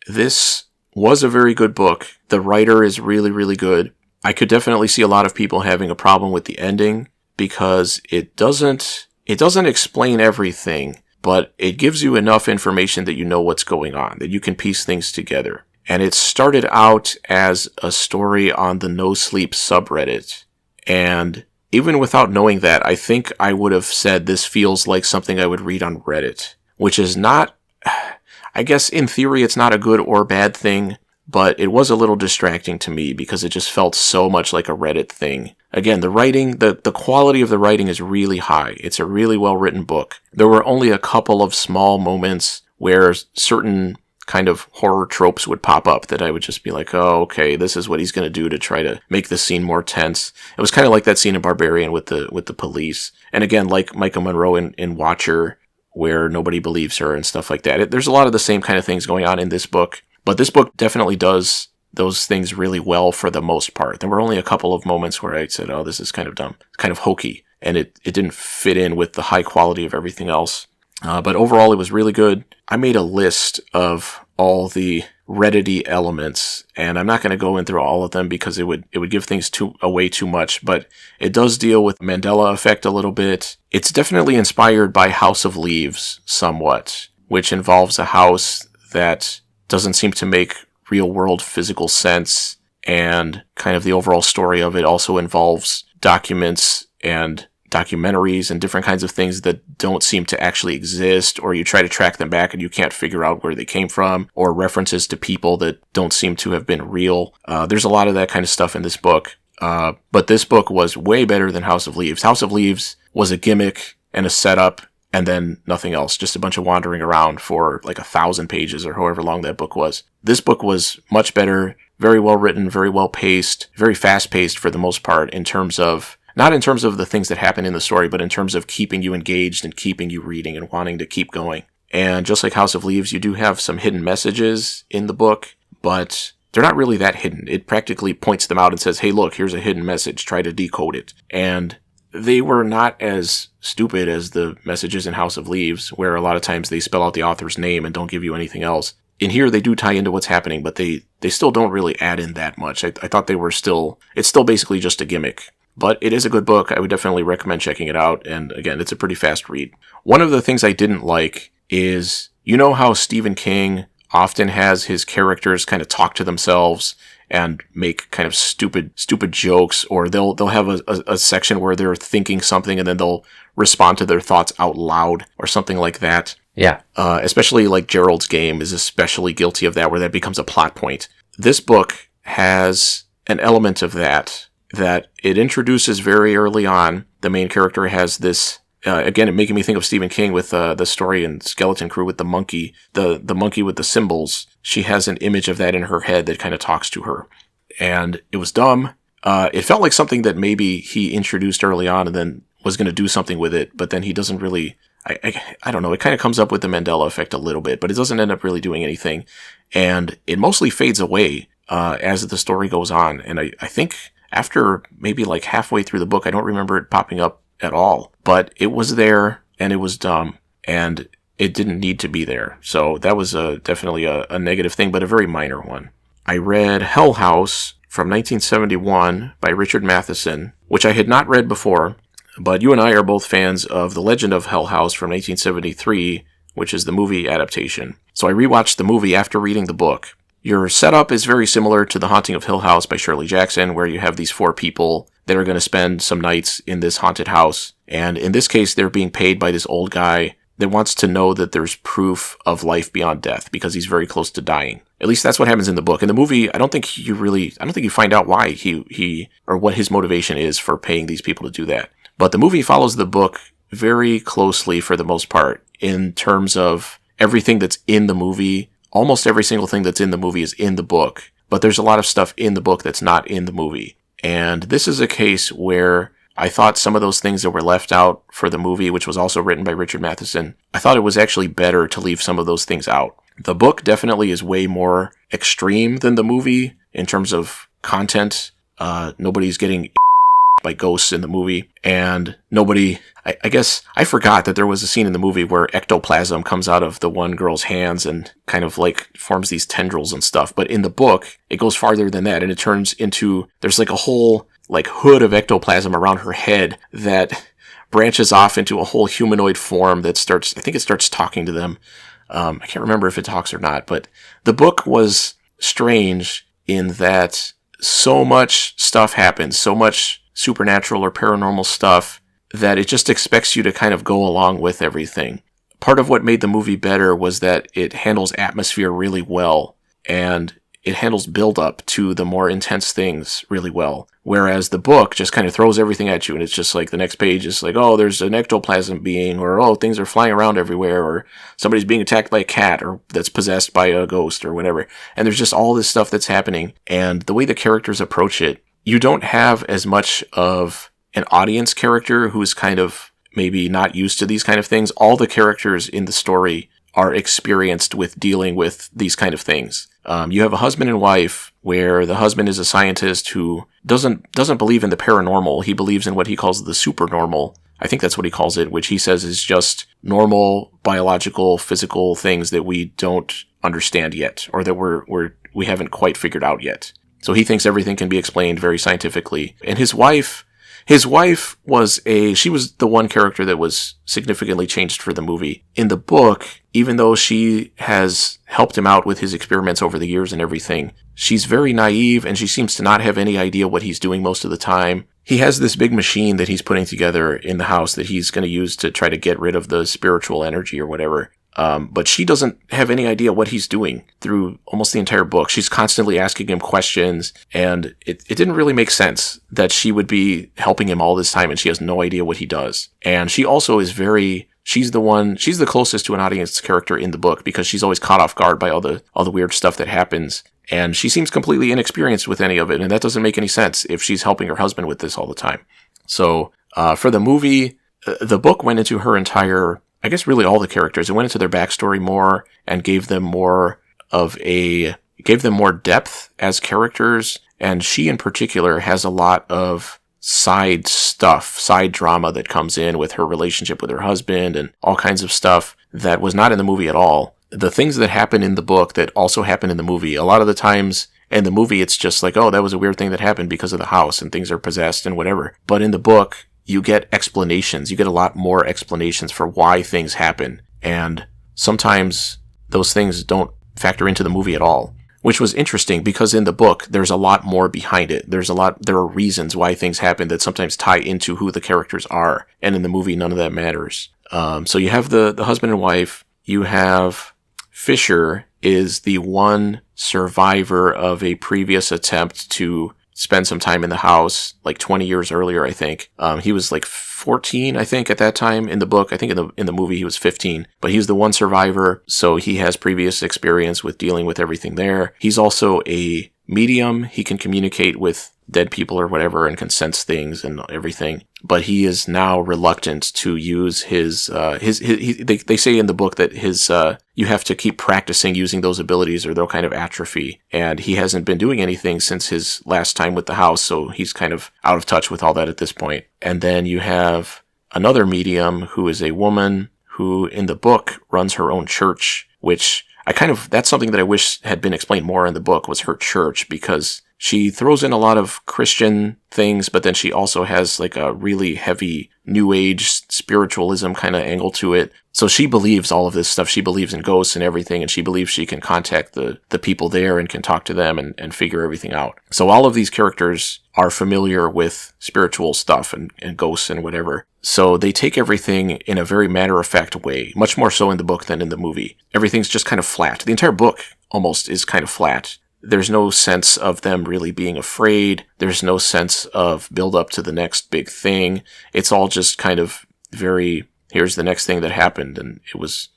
This was a very good book. The writer is really, really good. I could definitely see a lot of people having a problem with the ending because it doesn't explain everything, but it gives you enough information that you know what's going on, that you can piece things together. And it started out as a story on the No Sleep subreddit. And even without knowing that, I think I would have said this feels like something I would read on Reddit, which is not, I guess in theory it's not a good or bad thing, but it was a little distracting to me because it just felt so much like a Reddit thing. Again, the writing, the quality of the writing is really high. It's a really well-written book. There were only a couple of small moments where certain kind of horror tropes would pop up that I would just be like, oh, okay, this is what he's going to do to try to make the scene more tense. It was kind of like that scene in Barbarian with the police. And again, like Micah Monroe in Watcher, where nobody believes her and stuff like that. There's a lot of the same kind of things going on in this book, but this book definitely does those things really well for the most part. There were only a couple of moments where I said, oh, this is kind of dumb, kind of hokey, and it didn't fit in with the high quality of everything else. But overall, it was really good. I made a list of all the Reddit-y elements, and I'm not going to go in through all of them because it would give things away too much, but it does deal with Mandela effect a little bit. It's definitely inspired by House of Leaves somewhat, which involves a house that doesn't seem to make real-world physical sense, and kind of the overall story of it also involves documents and documentaries and different kinds of things that don't seem to actually exist, or you try to track them back and you can't figure out where they came from, or references to people that don't seem to have been real. There's a lot of that kind of stuff in this book. But this book was way better than House of Leaves. House of Leaves was a gimmick and a setup and then nothing else, just a bunch of wandering around for like 1,000 pages or however long that book was. This book was much better, very well written, very well paced, very fast paced for the most part not in terms of the things that happen in the story, but in terms of keeping you engaged and keeping you reading and wanting to keep going. And just like House of Leaves, you do have some hidden messages in the book, but they're not really that hidden. It practically points them out and says, hey, look, here's a hidden message. Try to decode it. And they were not as stupid as the messages in House of Leaves, where a lot of times they spell out the author's name and don't give you anything else. In here, they do tie into what's happening, but they still don't really add in that much. I thought it's still basically just a gimmick. But it is a good book. I would definitely recommend checking it out. And again, it's a pretty fast read. One of the things I didn't like is, you know how Stephen King often has his characters kind of talk to themselves and make kind of stupid jokes, or they'll have a section where they're thinking something and then they'll respond to their thoughts out loud or something like that. Yeah. Especially like Gerald's Game is especially guilty of that, where that becomes a plot point. This book has an element of that it introduces very early on. The main character has this, again, making me think of Stephen King with the story in Skeleton Crew with the monkey, the monkey with the symbols. She has an image of that in her head that kind of talks to her. And it was dumb. It felt like something that maybe he introduced early on and then was going to do something with it, but then he doesn't really, I don't know, it kind of comes up with the Mandela effect a little bit, but it doesn't end up really doing anything. And it mostly fades away as the story goes on. And I think after maybe like halfway through the book, I don't remember it popping up at all, but it was there and it was dumb and it didn't need to be there. So that was definitely a negative thing, but a very minor one. I read Hell House from 1971 by Richard Matheson, which I had not read before, but you and I are both fans of The Legend of Hell House from 1973, which is the movie adaptation. So I rewatched the movie after reading the book. Your setup is very similar to The Haunting of Hill House by Shirley Jackson, where you have these 4 people that are going to spend some nights in this haunted house. And in this case, they're being paid by this old guy that wants to know that there's proof of life beyond death because he's very close to dying. At least that's what happens in the book. In the movie, I don't think you find out why he or what his motivation is for paying these people to do that. But the movie follows the book very closely for the most part in terms of everything that's in the movie. Almost every single thing that's in the movie is in the book, but there's a lot of stuff in the book that's not in the movie. And this is a case where I thought some of those things that were left out for the movie, which was also written by Richard Matheson, I thought it was actually better to leave some of those things out. The book definitely is way more extreme than the movie in terms of content. Nobody's getting by ghosts in the movie, and I guess I forgot that there was a scene in the movie where ectoplasm comes out of the one girl's hands and kind of like forms these tendrils and stuff. But in the book, it goes farther than that, and it turns into, there's like a whole like hood of ectoplasm around her head that branches off into a whole humanoid form that starts talking to them. I can't remember if it talks or not, but the book was strange in that so much stuff happens, so much supernatural or paranormal stuff, that it just expects you to kind of go along with everything. Part of what made the movie better was that it handles atmosphere really well, and it handles build-up to the more intense things really well. Whereas the book just kind of throws everything at you, and it's just like the next page is like, oh, there's an ectoplasm being, or oh, things are flying around everywhere, or somebody's being attacked by a cat, or that's possessed by a ghost, or whatever. And there's just all this stuff that's happening, and the way the characters approach it, you don't have as much of an audience character who's kind of maybe not used to these kind of things. All the characters in the story are experienced with dealing with these kind of things. You have a husband and wife where the husband is a scientist who doesn't believe in the paranormal. He believes in what he calls the supernormal. I think that's what he calls it, which he says is just normal biological, physical things that we don't understand yet, or that we haven't quite figured out yet. So he thinks everything can be explained very scientifically. And his wife was she was the one character that was significantly changed for the movie. In the book, even though she has helped him out with his experiments over the years and everything, she's very naive and she seems to not have any idea what he's doing most of the time. He has this big machine that he's putting together in the house that he's going to use to try to get rid of the spiritual energy or whatever. But she doesn't have any idea what he's doing through almost the entire book. She's constantly asking him questions, and it didn't really make sense that she would be helping him all this time and she has no idea what he does. And she also is she's the closest to an audience character in the book because she's always caught off guard by all the weird stuff that happens. And she seems completely inexperienced with any of it, and that doesn't make any sense if she's helping her husband with this all the time. So, for the movie, the book went into her entire, I guess really all the characters. It went into their backstory more and gave them more depth as characters. And she in particular has a lot of side drama that comes in with her relationship with her husband and all kinds of stuff that was not in the movie at all. The things that happen in the book that also happen in the movie, a lot of the times in the movie it's just like, oh, that was a weird thing that happened because of the house and things are possessed and whatever. But in the book, you get explanations. You get a lot more explanations for why things happen. And sometimes those things don't factor into the movie at all, which was interesting because in the book, there's a lot more behind it. There are reasons why things happen that sometimes tie into who the characters are. And in the movie, none of that matters. So you have the husband and wife. You have Fisher is the one survivor of a previous attempt to spend some time in the house, like 20 years earlier, I think. He was like 14, I think, at that time in the book. I think in the movie he was 15. But he's the one survivor, so he has previous experience with dealing with everything there. He's also a medium. He can communicate with dead people or whatever and can sense things and everything. But he is now reluctant to use they say in the book that you have to keep practicing using those abilities or they'll kind of atrophy. And he hasn't been doing anything since his last time with the house, so he's kind of out of touch with all that at this point. And then you have another medium who is a woman who in the book runs her own church, which that's something that I wish had been explained more in the book was her church, because she throws in a lot of Christian things, but then she also has like a really heavy New Age spiritualism kind of angle to it. So she believes all of this stuff. She believes in ghosts and everything, and she believes she can contact the people there and can talk to them and figure everything out. So all of these characters are familiar with spiritual stuff and ghosts and whatever. So they take everything in a very matter-of-fact way, much more so in the book than in the movie. Everything's just kind of flat. The entire book almost is kind of flat. There's no sense of them really being afraid. There's no sense of build up to the next big thing. It's all just kind of very, here's the next thing that happened. And it was,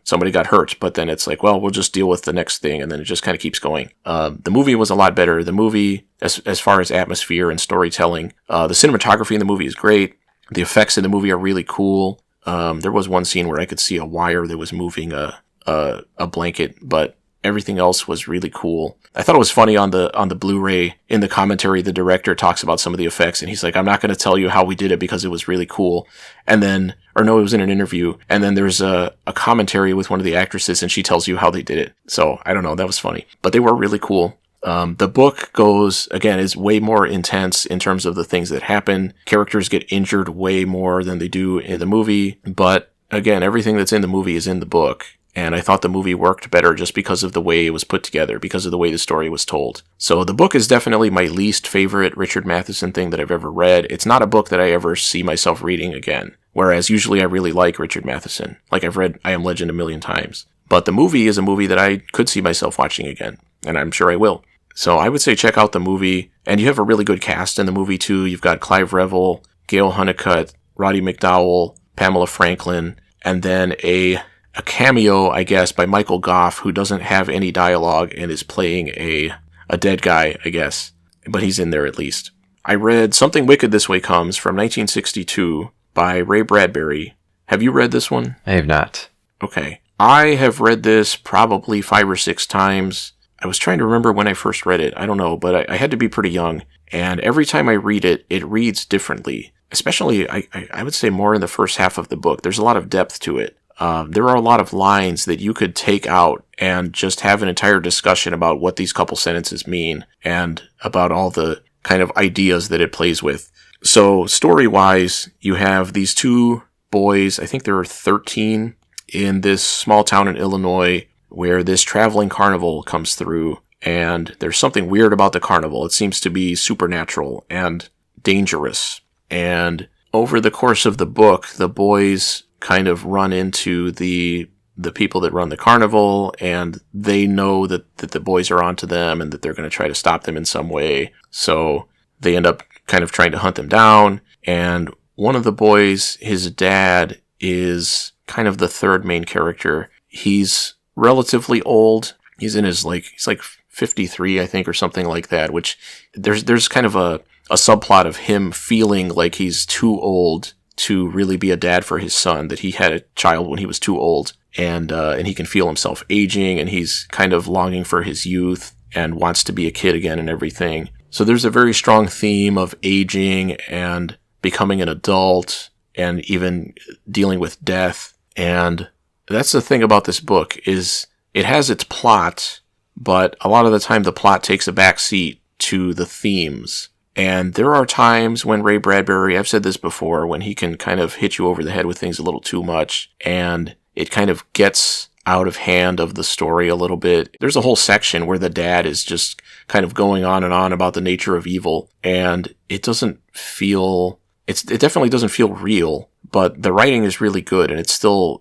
somebody got hurt, but then it's like, well, we'll just deal with the next thing. And then it just kind of keeps going. The movie was a lot better. The movie, as far as atmosphere and storytelling, the cinematography in the movie is great. The effects in the movie are really cool. There was one scene where I could see a wire that was moving a blanket, but everything else was really cool. I thought it was funny on the Blu-ray, in the commentary, the director talks about some of the effects, and he's like, I'm not going to tell you how we did it because it was really cool. And then, it was in an interview, and then there's a commentary with one of the actresses, and she tells you how they did it. So, I don't know, that was funny. But they were really cool. The book is way more intense in terms of the things that happen. Characters get injured way more than they do in the movie. But, again, everything that's in the movie is in the book. And I thought the movie worked better just because of the way it was put together, because of the way the story was told. So the book is definitely my least favorite Richard Matheson thing that I've ever read. It's not a book that I ever see myself reading again. Whereas usually I really like Richard Matheson. Like, I've read I Am Legend a million times. But the movie is a movie that I could see myself watching again. And I'm sure I will. So I would say check out the movie. And you have a really good cast in the movie too. You've got Clive Revill, Gail Honeycutt, Roddy McDowell, Pamela Franklin, and then a cameo, I guess, by Michael Goff, who doesn't have any dialogue and is playing a dead guy, I guess. But he's in there at least. I read Something Wicked This Way Comes from 1962 by Ray Bradbury. Have you read this one? I have not. Okay. I have read this probably 5 or 6 times. I was trying to remember when I first read it. I don't know, but I had to be pretty young. And every time I read it, it reads differently. Especially, I would say more in the first half of the book. There's a lot of depth to it. There are a lot of lines that you could take out and just have an entire discussion about what these couple sentences mean and about all the kind of ideas that it plays with. So story-wise, you have these 2 boys, I think there are 13, in this small town in Illinois where this traveling carnival comes through, and there's something weird about the carnival. It seems to be supernatural and dangerous. And over the course of the book, the boys kind of run into the people that run the carnival, and they know that the boys are onto them and that they're going to try to stop them in some way. So they end up kind of trying to hunt them down. And one of the boys, his dad, is kind of the third main character. He's relatively old. He's in his he's like 53, I think, or something like that, which there's kind of a subplot of him feeling like he's too old to really be a dad for his son, that he had a child when he was too old, and he can feel himself aging, and he's kind of longing for his youth and wants to be a kid again and everything. So there's a very strong theme of aging and becoming an adult and even dealing with death. And that's the thing about this book, is it has its plot, but a lot of the time the plot takes a back seat to the themes. And there are times when Ray Bradbury, I've said this before, when he can kind of hit you over the head with things a little too much, and it kind of gets out of hand of the story a little bit. There's a whole section where the dad is just kind of going on and on about the nature of evil, and it doesn't feel, it definitely doesn't feel real, but the writing is really good, and I still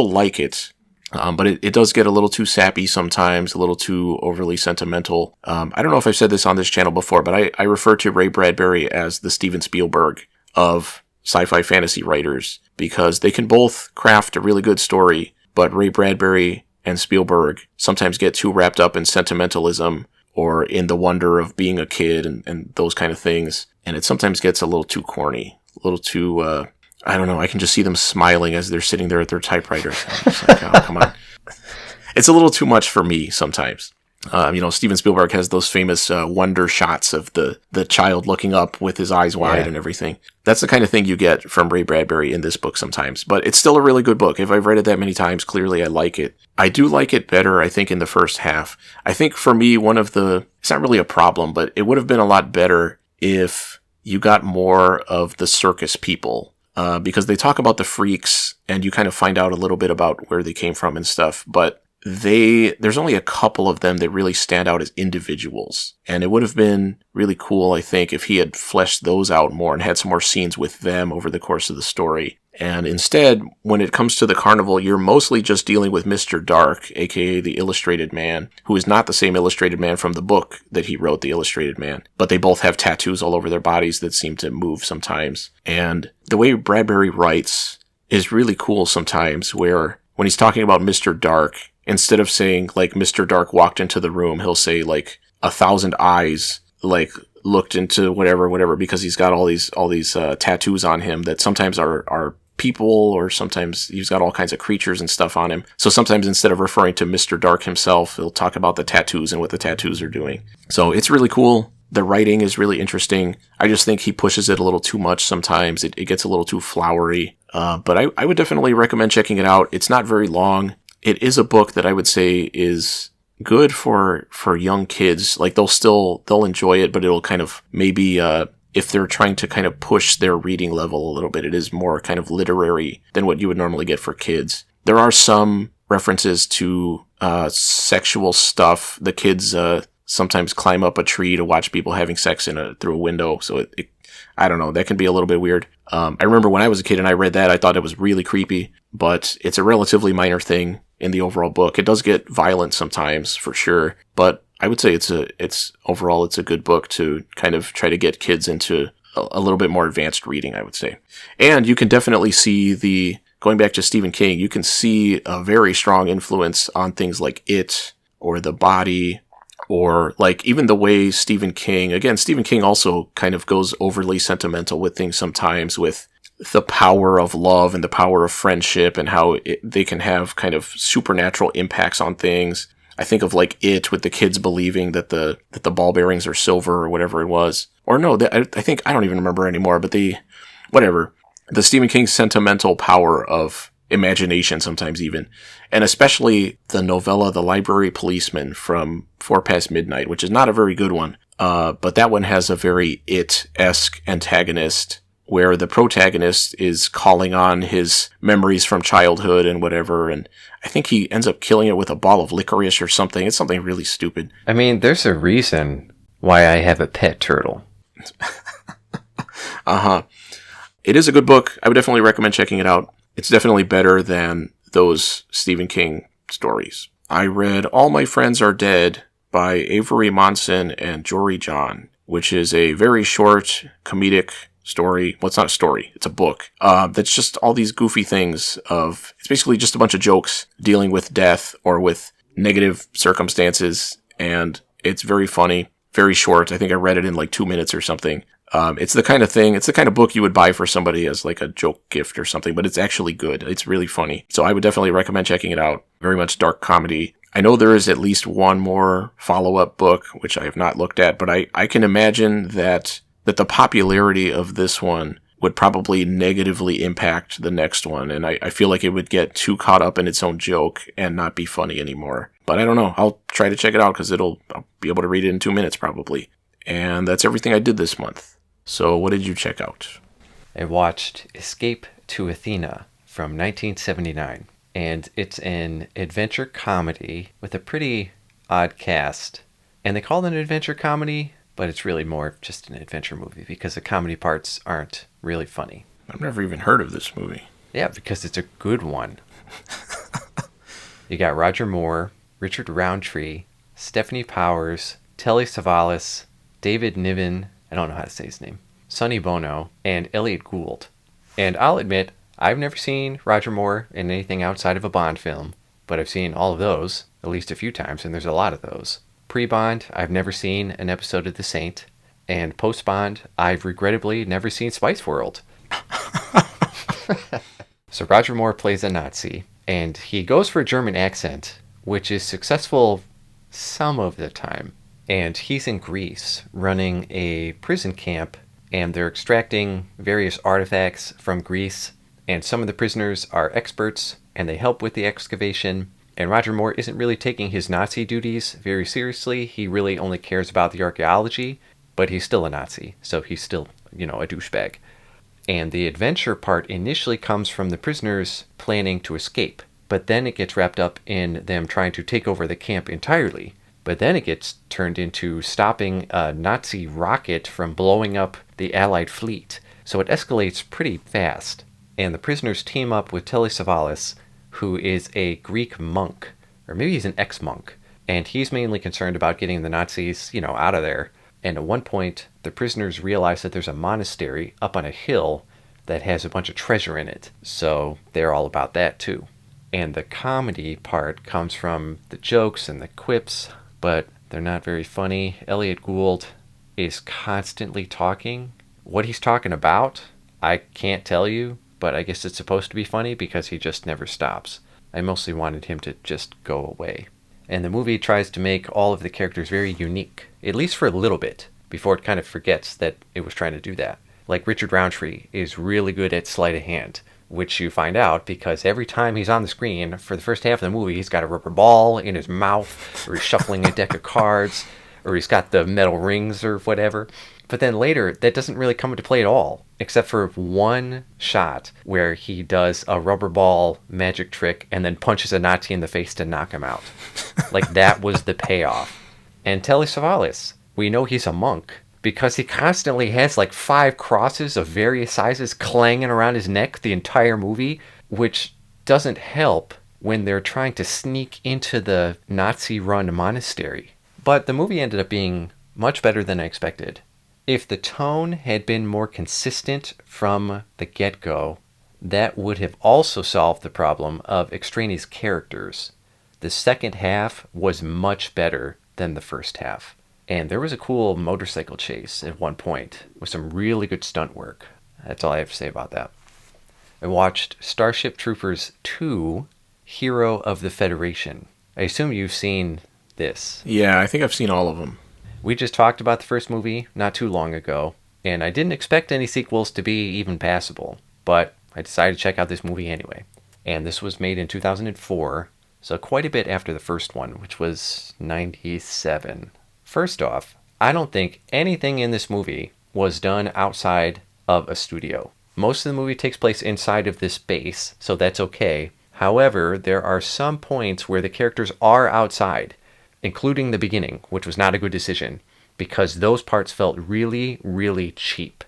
like it. But it does get a little too sappy sometimes, a little too overly sentimental. I don't know if I've said this on this channel before, but I refer to Ray Bradbury as the Steven Spielberg of sci-fi fantasy writers, because they can both craft a really good story, but Ray Bradbury and Spielberg sometimes get too wrapped up in sentimentalism or in the wonder of being a kid and those kind of things, and it sometimes gets a little too corny, a little too... I don't know, I can just see them smiling as they're sitting there at their typewriter. I'm just like, oh, come on. It's a little too much for me sometimes. Steven Spielberg has those famous wonder shots of the child looking up with his eyes wide and everything. That's the kind of thing you get from Ray Bradbury in this book sometimes. But it's still a really good book. If I've read it that many times, clearly I like it. I do like it better, I think, in the first half. I think for me, it's not really a problem, but it would have been a lot better if you got more of the circus people. Because they talk about the freaks, and you kind of find out a little bit about where they came from and stuff, but there's only a couple of them that really stand out as individuals. And it would have been really cool, I think, if he had fleshed those out more and had some more scenes with them over the course of the story. And instead, when it comes to the carnival, you're mostly just dealing with Mr. Dark, aka the Illustrated Man, who is not the same Illustrated Man from the book that he wrote, The Illustrated Man. But they both have tattoos all over their bodies that seem to move sometimes. And the way Bradbury writes is really cool sometimes, where when he's talking about Mr. Dark, instead of saying, like, Mr. Dark walked into the room, he'll say, like, 1,000 eyes, like, looked into whatever, because he's got all these tattoos on him that sometimes are people, or sometimes he's got all kinds of creatures and stuff on him. So sometimes instead of referring to Mr. Dark himself, he'll talk about the tattoos and what the tattoos are doing. So it's really cool. The writing is really interesting. I just think he pushes it a little too much sometimes. It gets a little too flowery. But I would definitely recommend checking it out. It's not very long. It is a book that I would say is good for young kids. Like, they'll enjoy it, but it'll kind of maybe, if they're trying to kind of push their reading level a little bit, it is more kind of literary than what you would normally get for kids. There are some references to sexual stuff. The kids sometimes climb up a tree to watch people having sex through a window. So it I don't know, that can be a little bit weird. I remember when I was a kid and I read that, I thought it was really creepy, but it's a relatively minor thing in the overall book. It does get violent sometimes, for sure, but I would say it's overall a good book to kind of try to get kids into a little bit more advanced reading, I would say. And you can definitely see going back to Stephen King, you can see a very strong influence on things like It, or The Body, or like even the way Stephen King also kind of goes overly sentimental with things sometimes, with the power of love and the power of friendship, and how they can have kind of supernatural impacts on things. I think of like It, with the kids believing that the ball bearings are silver, or whatever it was. Or no, I think, I don't even remember anymore, but the Stephen King sentimental power of imagination sometimes even. And especially the novella The Library Policeman from 4 Past Midnight, which is not a very good one. But that one has a very It-esque antagonist, where the protagonist is calling on his memories from childhood and whatever, and I think he ends up killing it with a ball of licorice or something. It's something really stupid. I mean, there's a reason why I have a pet turtle. Uh-huh. It is a good book. I would definitely recommend checking it out. It's definitely better than those Stephen King stories. I read All My Friends Are Dead by Avery Monsoon and Jory John, which is a very short comedic story. Well, it's not a story, it's a book. That's just all these goofy things it's basically just a bunch of jokes dealing with death or with negative circumstances, and it's very funny, very short. I think I read it in like 2 minutes or something. It's the kind of book you would buy for somebody as like a joke gift or something, but it's actually good. It's really funny. So I would definitely recommend checking it out. Very much dark comedy. I know there is at least one more follow-up book, which I have not looked at, but I can imagine that the popularity of this one would probably negatively impact the next one, and I feel like it would get too caught up in its own joke and not be funny anymore. But I don't know. I'll try to check it out, because I'll be able to read it in 2 minutes probably. And that's everything I did this month. So what did you check out? I watched Escape to Athena from 1979, and it's an adventure comedy with a pretty odd cast. And they call it an adventure comedy, but it's really more just an adventure movie, because the comedy parts aren't really funny. I've never even heard of this movie. Yeah, because it's a good one. You got Roger Moore, Richard Roundtree, Stephanie Powers, Telly Savalas, David Niven, I don't know how to say his name, Sonny Bono, and Elliot Gould. And I'll admit, I've never seen Roger Moore in anything outside of a Bond film, but I've seen all of those at least a few times, and there's a lot of those. Pre-Bond, I've never seen an episode of The Saint, and post-Bond, I've regrettably never seen Spice World. So Roger Moore plays a Nazi, and he goes for a German accent, which is successful some of the time. And he's in Greece running a prison camp, and they're extracting various artifacts from Greece, and some of the prisoners are experts, and they help with the excavation. And Roger Moore isn't really taking his Nazi duties very seriously. He really only cares about the archaeology, but he's still a Nazi, so he's still, a douchebag. And the adventure part initially comes from the prisoners planning to escape. but then it gets wrapped up in them trying to take over the camp entirely. But then it gets turned into stopping a Nazi rocket from blowing up the Allied fleet. So it escalates pretty fast. And the prisoners team up with Telesavalas, who is a Greek monk, or maybe he's an ex-monk. And he's mainly concerned about getting the Nazis, out of there. And at one point, the prisoners realize that there's a monastery up on a hill that has a bunch of treasure in it. So they're all about that too. And the comedy part comes from the jokes and the quips, but they're not very funny. Elliot Gould is constantly talking. What he's talking about, I can't tell you, but I guess it's supposed to be funny because he just never stops. I mostly wanted him to just go away. And the movie tries to make all of the characters very unique, at least for a little bit, before it kind of forgets that it was trying to do that. Like Richard Roundtree is really good at sleight of hand, which you find out because every time he's on the screen, for the first half of the movie, he's got a rubber ball in his mouth, or he's shuffling a deck of cards, or he's got the metal rings or whatever. But then later, that doesn't really come into play at all, except for one shot where he does a rubber ball magic trick and then punches a Nazi in the face to knock him out. Like, that was the payoff. And Telly Savalas, we know he's a monk because he constantly has like 5 crosses of various sizes clanging around his neck the entire movie, which doesn't help when they're trying to sneak into the Nazi-run monastery. But the movie ended up being much better than I expected. If the tone had been more consistent from the get-go, that would have also solved the problem of extraneous characters. The second half was much better than the first half. And there was a cool motorcycle chase at one point with some really good stunt work. That's all I have to say about that. I watched Starship Troopers 2, Hero of the Federation. I assume you've seen this. Yeah, I think I've seen all of them. We just talked about the first movie not too long ago, and I didn't expect any sequels to be even passable, but I decided to check out this movie anyway. And this was made in 2004, so quite a bit after the first one, which was 97. First off, I don't think anything in this movie was done outside of a studio. Most of the movie takes place inside of this base, so that's okay. However, there are some points where the characters are outside, including the beginning, which was not a good decision, because those parts felt really, really cheap.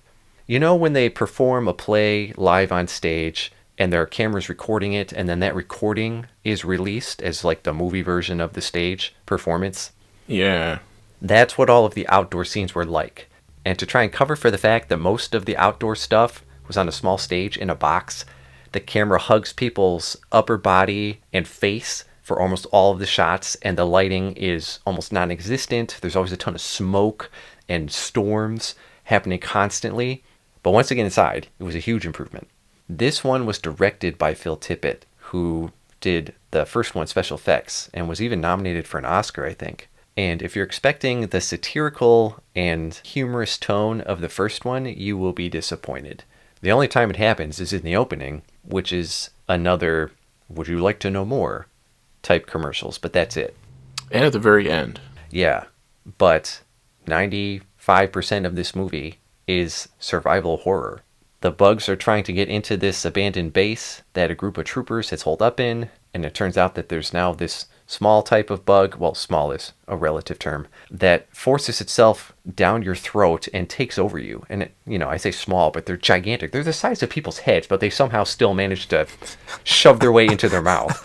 You know when they perform a play live on stage, and there are cameras recording it, and then that recording is released as like the movie version of the stage performance? Yeah. That's what all of the outdoor scenes were like. And to try and cover for the fact that most of the outdoor stuff was on a small stage in a box, the camera hugs people's upper body and face for almost all of the shots, and the lighting is almost non-existent. There's always a ton of smoke and storms happening constantly. But once again inside, it was a huge improvement. This one was directed by Phil Tippett, who did the first one special effects and was even nominated for an Oscar, I think. And if you're expecting the satirical and humorous tone of the first one, you will be disappointed. The only time it happens is in the opening, which is another "would you like to know more" type commercials, but that's it. And at the very end. Yeah, but 95% of this movie is survival horror. The bugs are trying to get into this abandoned base that a group of troopers has holed up in, and it turns out that there's now this small type of bug, well, small is a relative term, that forces itself down your throat and takes over you. And, I say small, but they're gigantic. They're the size of people's heads, but they somehow still manage to shove their way into their mouth.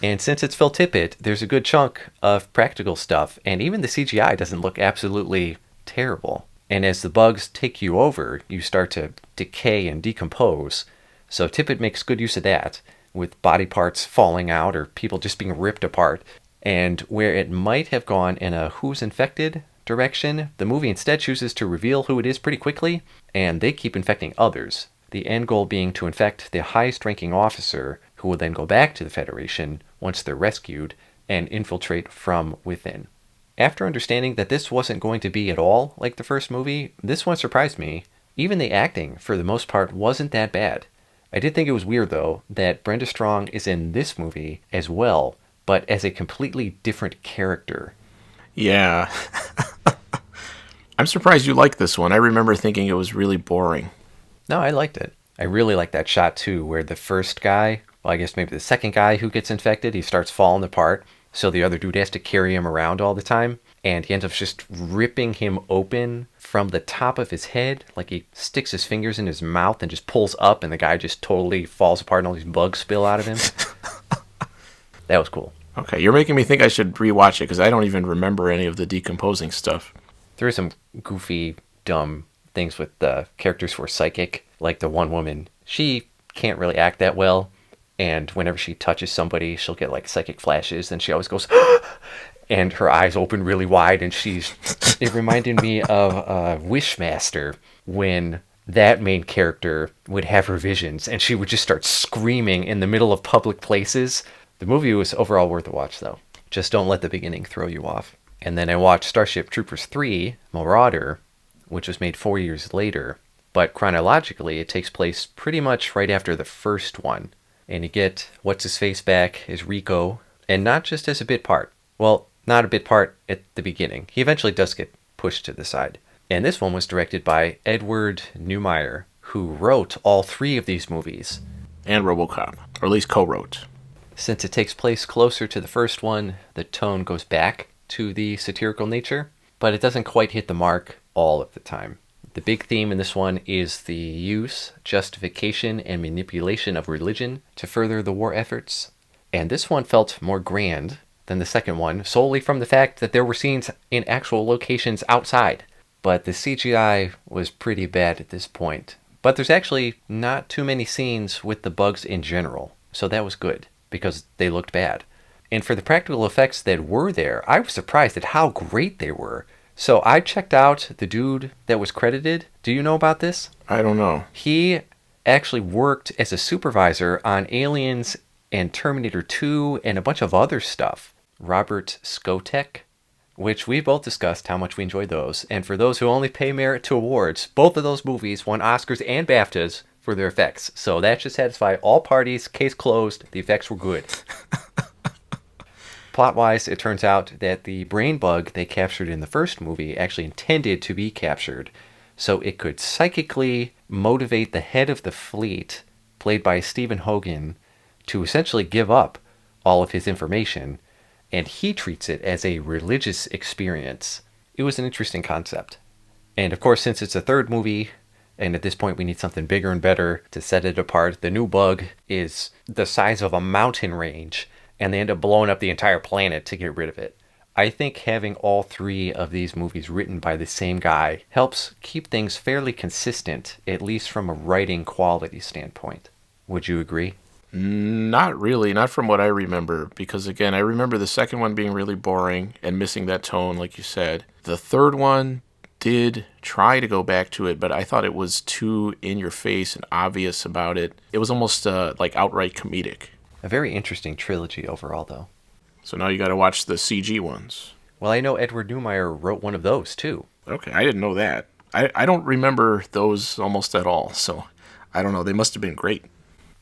And since it's Phil Tippett, there's a good chunk of practical stuff, and even the CGI doesn't look absolutely terrible. And as the bugs take you over, you start to decay and decompose. So Tippett makes good use of that, with body parts falling out or people just being ripped apart. And where it might have gone in a who's infected direction, the movie instead chooses to reveal who it is pretty quickly, and they keep infecting others. The end goal being to infect the highest ranking officer, who will then go back to the Federation once they're rescued and infiltrate from within. After understanding that this wasn't going to be at all like the first movie, this one surprised me. Even the acting, for the most part, wasn't that bad. I did think it was weird, though, that Brenda Strong is in this movie as well, but as a completely different character. Yeah. I'm surprised you like this one. I remember thinking it was really boring. No, I liked it. I really liked that shot, too, where the first guy well, I guess maybe the second guy who gets infected, he starts falling apart. So the other dude has to carry him around all the time. And he ends up just ripping him open from the top of his head. Like he sticks his fingers in his mouth and just pulls up, and the guy just totally falls apart and all these bugs spill out of him. That was cool. Okay, you're making me think I should rewatch it because I don't even remember any of the decomposing stuff. There are some goofy, dumb things with the characters who are psychic. Like the one woman, she can't really act that well. And whenever she touches somebody, she'll get like psychic flashes, and she always goes, and her eyes open really wide, and it reminded me of Wishmaster, when that main character would have her visions, and she would just start screaming in the middle of public places. The movie was overall worth a watch, though. Just don't let the beginning throw you off. And then I watched Starship Troopers 3, Marauder, which was made 4 years later, but chronologically it takes place pretty much right after the first one. And you get What's-His-Face back as Rico, and not just as a bit part. Well, not a bit part at the beginning. He eventually does get pushed to the side. And this one was directed by Edward Neumeier, who wrote all 3 of these movies. And RoboCop, or at least co-wrote. Since it takes place closer to the first one, the tone goes back to the satirical nature, but it doesn't quite hit the mark all of the time. The big theme in this one is the use, justification, and manipulation of religion to further the war efforts. And this one felt more grand than the second one, solely from the fact that there were scenes in actual locations outside. But the CGI was pretty bad at this point. But there's actually not too many scenes with the bugs in general, so that was good, because they looked bad. And for the practical effects that were there, I was surprised at how great they were. So I checked out the dude that was credited. Do you know about this? I don't know. He actually worked as a supervisor on Aliens and Terminator 2 and a bunch of other stuff. Robert Skotek, which we both discussed how much we enjoyed those. And for those who only pay merit to awards, both of those movies won Oscars and BAFTAs for their effects. So that should satisfy all parties. Case closed. The effects were good. Plot-wise, it turns out that the brain bug they captured in the first movie actually intended to be captured so it could psychically motivate the head of the fleet, played by Stephen Hogan, to essentially give up all of his information, and he treats it as a religious experience. It was an interesting concept. And of course, since it's a third movie, and at this point we need something bigger and better to set it apart, the new bug is the size of a mountain range, and they end up blowing up the entire planet to get rid of it. I think having all 3 of these movies written by the same guy helps keep things fairly consistent, at least from a writing quality standpoint. Would you agree? Not really, not from what I remember, because again, I remember the second one being really boring and missing that tone, like you said. The third one did try to go back to it, but I thought it was too in your face and obvious about it. It was almost like outright comedic. A very interesting trilogy overall, though. So now you got to watch the CG ones. Well, I know Edward Neumeier wrote one of those, too. Okay, I didn't know that. I don't remember those almost at all, so I don't know. They must have been great.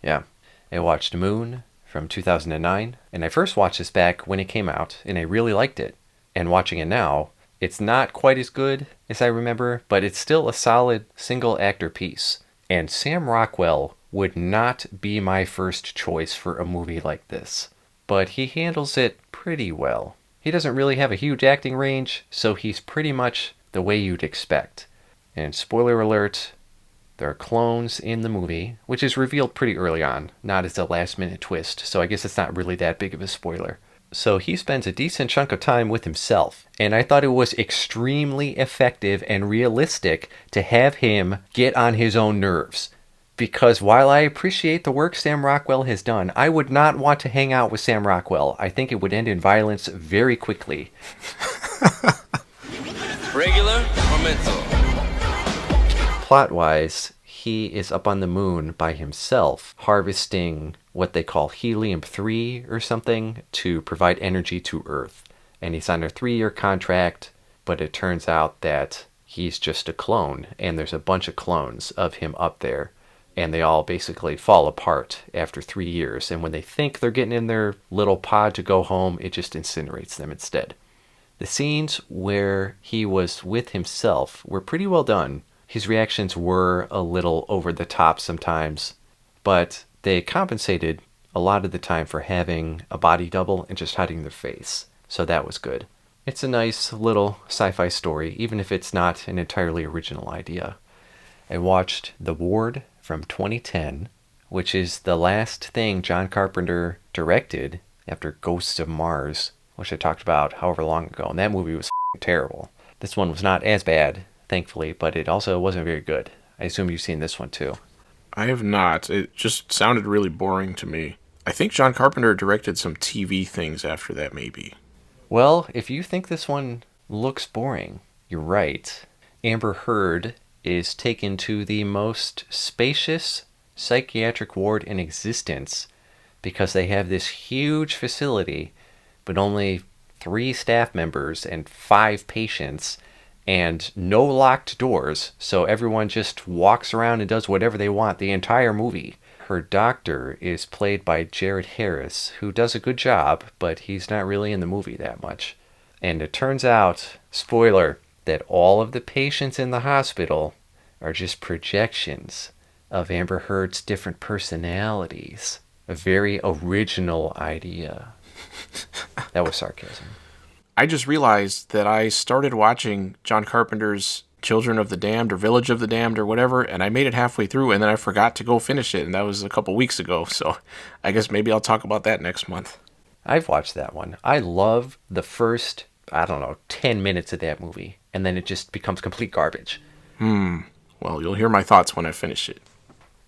Yeah. I watched Moon from 2009, and I first watched this back when it came out, and I really liked it. And watching it now, it's not quite as good as I remember, but it's still a solid single-actor piece. And Sam Rockwell would not be my first choice for a movie like this, but he handles it pretty well. He doesn't really have a huge acting range, so he's pretty much the way you'd expect. And spoiler alert, there are clones in the movie, which is revealed pretty early on, not as a last-minute twist, so I guess it's not really that big of a spoiler. So he spends a decent chunk of time with himself, and I thought it was extremely effective and realistic to have him get on his own nerves. Because while I appreciate the work Sam Rockwell has done, I would not want to hang out with Sam Rockwell. I think it would end in violence very quickly. Regular or mental? Plot-wise, he is up on the moon by himself, harvesting what they call helium-3 or something to provide energy to Earth. And he's on a 3-year contract, but it turns out that he's just a clone, and there's a bunch of clones of him up there. And they all basically fall apart after 3 years. And when they think they're getting in their little pod to go home, it just incinerates them instead. The scenes where he was with himself were pretty well done. His reactions were a little over the top sometimes, but they compensated a lot of the time for having a body double and just hiding their face. So that was good. It's a nice little sci-fi story, even if it's not an entirely original idea. I watched The Ward from 2010, which is the last thing John Carpenter directed after Ghosts of Mars, which I talked about however long ago, and that movie was terrible. This one was not as bad, thankfully, but it also wasn't very good. I assume you've seen this one too. I have not. It just sounded really boring to me. I think John Carpenter directed some TV things after that, maybe. Well, if you think this one looks boring, you're right. Amber Heard is taken to the most spacious psychiatric ward in existence because they have this huge facility, but only 3 staff members and 5 patients, and no locked doors, so everyone just walks around and does whatever they want the entire movie. Her doctor is played by Jared Harris, who does a good job, but he's not really in the movie that much. And it turns out, spoiler, that all of the patients in the hospital are just projections of Amber Heard's different personalities. A very original idea. That was sarcasm. I just realized that I started watching John Carpenter's Children of the Damned or Village of the Damned or whatever, and I made it halfway through, and then I forgot to go finish it, and that was a couple weeks ago, so I guess maybe I'll talk about that next month. I've watched that one. I love the first, 10 minutes of that movie, and then it just becomes complete garbage. Well, you'll hear my thoughts when I finish it.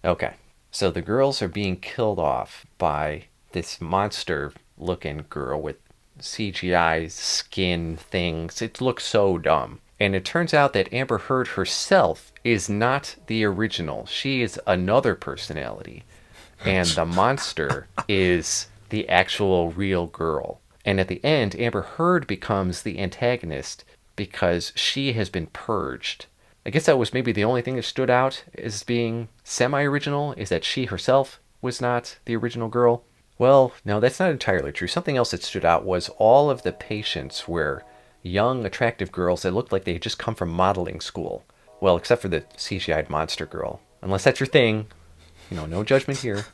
Okay, so the girls are being killed off by this monster-looking girl with CGI skin things. It looks so dumb. And it turns out that Amber Heard herself is not the original. She is another personality. And the monster is the actual real girl. And at the end, Amber Heard becomes the antagonist because she has been purged. I guess that was maybe the only thing that stood out as being semi-original, is that she herself was not the original girl. Well, no, that's not entirely true. Something else that stood out was all of the patients were young, attractive girls that looked like they had just come from modeling school. Well, except for the CGI'd monster girl. Unless that's your thing. No judgment here.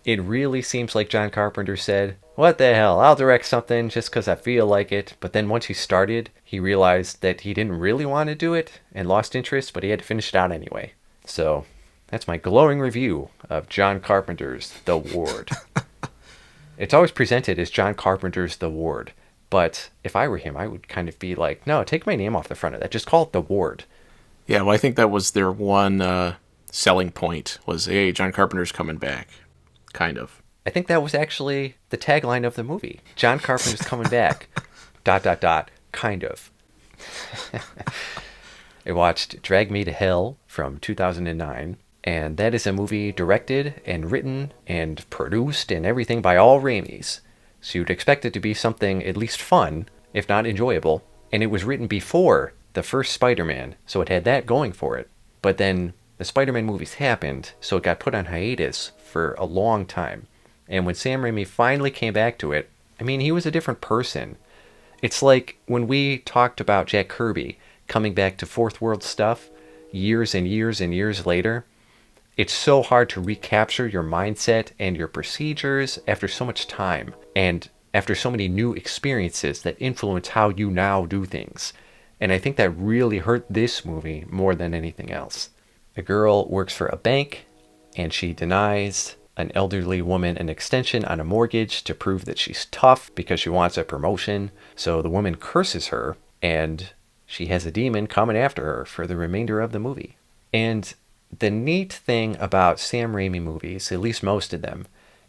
It really seems like John Carpenter said, what the hell, I'll direct something just because I feel like it. But then once he started, he realized that he didn't really want to do it and lost interest, but he had to finish it out anyway. So that's my glowing review of John Carpenter's The Ward. It's always presented as John Carpenter's The Ward. But if I were him, I would kind of be like, no, take my name off the front of that. Just call it The Ward. Yeah, well, I think that was their one selling point was, hey, John Carpenter's coming back. Kind of. I think that was actually the tagline of the movie. John Carpenter's coming back. ... Kind of. I watched Drag Me to Hell from 2009. And that is a movie directed and written and produced and everything by all Raimis. So you'd expect it to be something at least fun, if not enjoyable. And it was written before the first Spider-Man, so it had that going for it. But then the Spider-Man movies happened, so it got put on hiatus for a long time. And when Sam Raimi finally came back to it, he was a different person. It's like when we talked about Jack Kirby coming back to Fourth World stuff years and years and years later. It's so hard to recapture your mindset and your procedures after so much time and after so many new experiences that influence how you now do things. And I think that really hurt this movie more than anything else. A girl works for a bank and she denies an elderly woman an extension on a mortgage to prove that she's tough because she wants a promotion. So the woman curses her and she has a demon coming after her for the remainder of the movie. And the neat thing about Sam Raimi movies, at least most of them,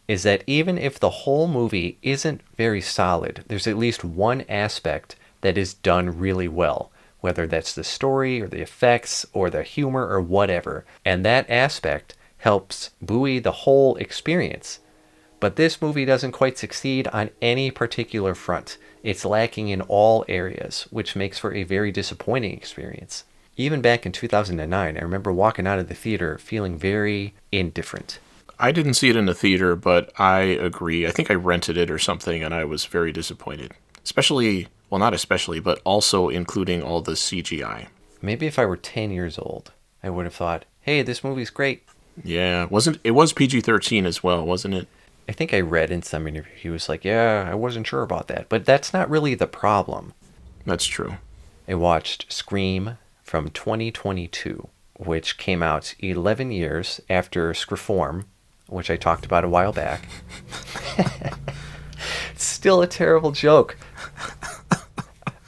is that even if the whole movie isn't very solid, there's at least one aspect that is done really well, whether that's the story or the effects or the humor or whatever, and that aspect helps buoy the whole experience. But this movie doesn't quite succeed on any particular front. It's lacking in all areas, which makes for a very disappointing experience. Even back in 2009, I remember walking out of the theater feeling very indifferent. I didn't see it in the theater, but I agree. I think I rented it or something, and I was very disappointed. Especially, well, not especially, but also including all the CGI. Maybe if I were 10 years old, I would have thought, hey, this movie's great. Yeah, it was PG-13 as well, wasn't it? I think I read in some interview he was like, yeah, I wasn't sure about that. But that's not really the problem. That's true. I watched Scream from 2022, which came out 11 years after Screform, which I talked about a while back. It's still a terrible joke.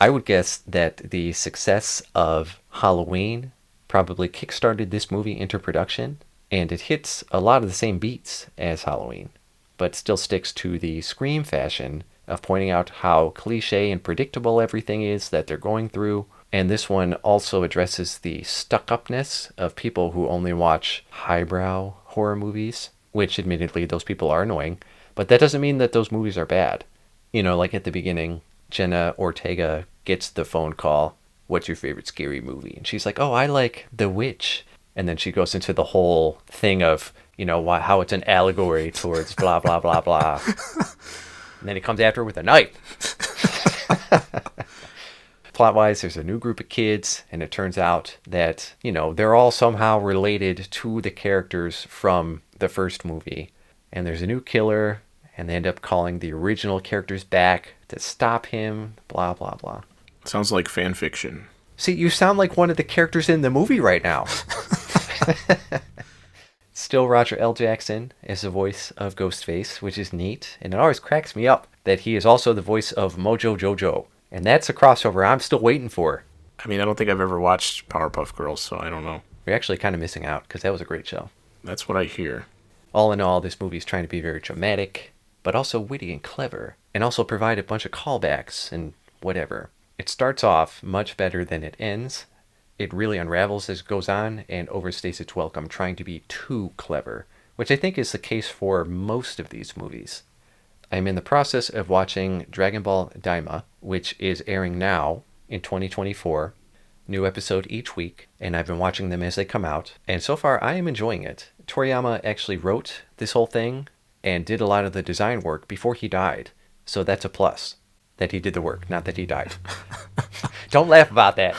I would guess that the success of Halloween probably kickstarted this movie into production, and it hits a lot of the same beats as Halloween, but still sticks to the Scream fashion of pointing out how cliche and predictable everything is that they're going through. And this one also addresses the stuck-upness of people who only watch highbrow horror movies, which admittedly those people are annoying, but that doesn't mean that those movies are bad. You know, like at the beginning, Jenna Ortega gets the phone call, what's your favorite scary movie? And she's like, oh, I like The Witch. And then she goes into the whole thing of, you know, how it's an allegory towards blah, blah, blah, blah. And then he comes after her with a knife. Plot-wise, there's a new group of kids, and it turns out that, you know, they're all somehow related to the characters from the first movie. And there's a new killer, and they end up calling the original characters back to stop him, blah, blah, blah. Sounds like fan fiction. See, you sound like one of the characters in the movie right now. Still Roger L. Jackson is the voice of Ghostface, which is neat, and it always cracks me up that he is also the voice of Mojo Jojo. And that's a crossover I'm still waiting for. I mean, I don't think I've ever watched Powerpuff Girls, so I don't know. You're actually kind of missing out, because that was a great show. That's what I hear. All in all, this movie is trying to be very dramatic, but also witty and clever, and also provide a bunch of callbacks and whatever. It starts off much better than it ends. It really unravels as it goes on and overstays its welcome, trying to be too clever, which I think is the case for most of these movies. I'm in the process of watching Dragon Ball DAIMA, which is airing now in 2024. New episode each week, and I've been watching them as they come out, and so far I am enjoying it. Toriyama actually wrote this whole thing and did a lot of the design work before he died, so that's a plus. That he did the work, not that he died. Don't laugh about that.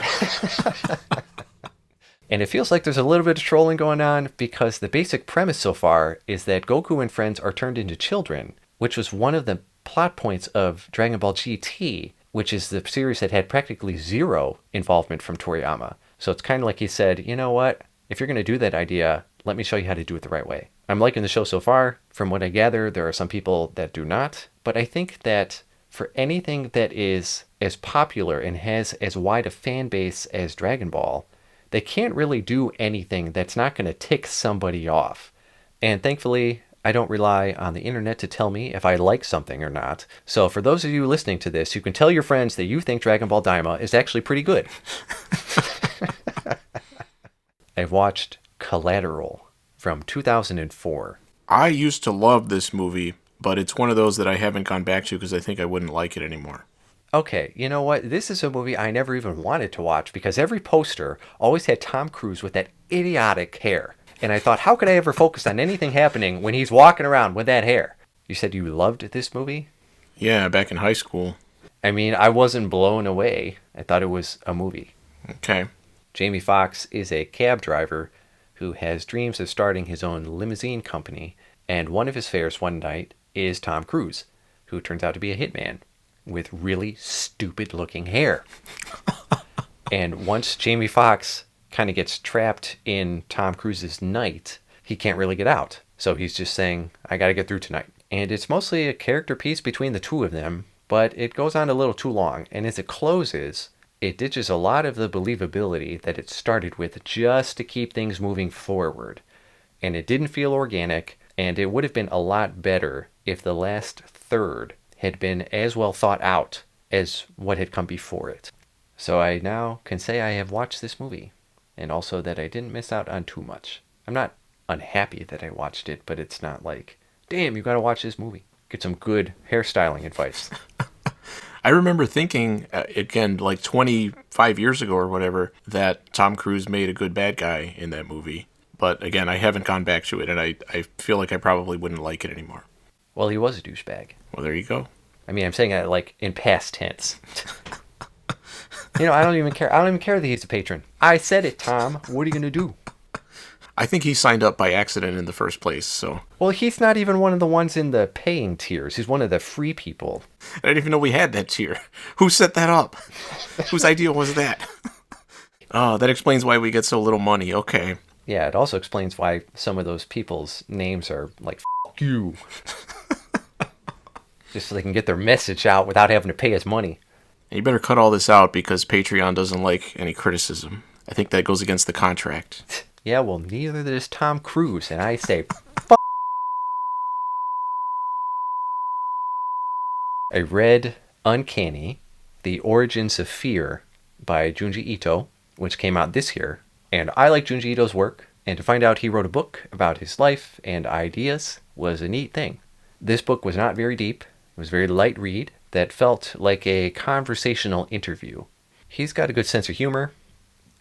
And it feels like there's a little bit of trolling going on because the basic premise so far is that Goku and friends are turned into children, which was one of the plot points of Dragon Ball GT, which is the series that had practically zero involvement from Toriyama. So it's kind of like he said, you know what? If you're going to do that idea, let me show you how to do it the right way. I'm liking the show so far. From what I gather, there are some people that do not. But I think that for anything that is as popular and has as wide a fan base as Dragon Ball, they can't really do anything that's not going to tick somebody off. And thankfully, I don't rely on the internet to tell me if I like something or not. So for those of you listening to this, you can tell your friends that you think Dragon Ball DAIMA is actually pretty good. I've watched Collateral from 2004. I used to love this movie, but it's one of those that I haven't gone back to because I think I wouldn't like it anymore. Okay, you know what? This is a movie I never even wanted to watch because every poster always had Tom Cruise with that idiotic hair. And I thought, how could I ever focus on anything happening when he's walking around with that hair? You said you loved this movie? Yeah, back in high school. I mean, I wasn't blown away. I thought it was a movie. Okay. Jamie Foxx is a cab driver who has dreams of starting his own limousine company. And one of his fares one night is Tom Cruise, who turns out to be a hitman with really stupid-looking hair. And once Jamie Foxx kind of gets trapped in Tom Cruise's night, he can't really get out. So he's just saying, I gotta get through tonight. And it's mostly a character piece between the two of them, but it goes on a little too long. And as it closes, it ditches a lot of the believability that it started with just to keep things moving forward. And it didn't feel organic, and it would have been a lot better if the last third had been as well thought out as what had come before it. So I now can say I have watched this movie, and also that I didn't miss out on too much. I'm not unhappy that I watched it, but it's not like, damn, you gotta watch this movie. Get some good hairstyling advice. I remember thinking, again, like 25 years ago or whatever, that Tom Cruise made a good bad guy in that movie. But again, I haven't gone back to it, and I feel like I probably wouldn't like it anymore. Well, he was a douchebag. Well, there you go. I mean, I'm saying that like in past tense. You know, I don't even care. I don't even care that he's a patron. I said it, Tom. What are you going to do? I think he signed up by accident in the first place, so... Well, he's not even one of the ones in the paying tiers. He's one of the free people. I didn't even know we had that tier. Who set that up? Whose idea was that? Oh, that explains why we get so little money. Okay. Yeah, it also explains why some of those people's names are like, F*** you. Just so they can get their message out without having to pay us money. And you better cut all this out because Patreon doesn't like any criticism. I think that goes against the contract. Yeah, well, neither does Tom Cruise, and I say, F***. I read Uncanny, The Origins of Fear by Junji Ito, which came out this year. And I like Junji Ito's work, and to find out he wrote a book about his life and ideas was a neat thing. This book was not very deep. It was a very light read that felt like a conversational interview. He's got a good sense of humor,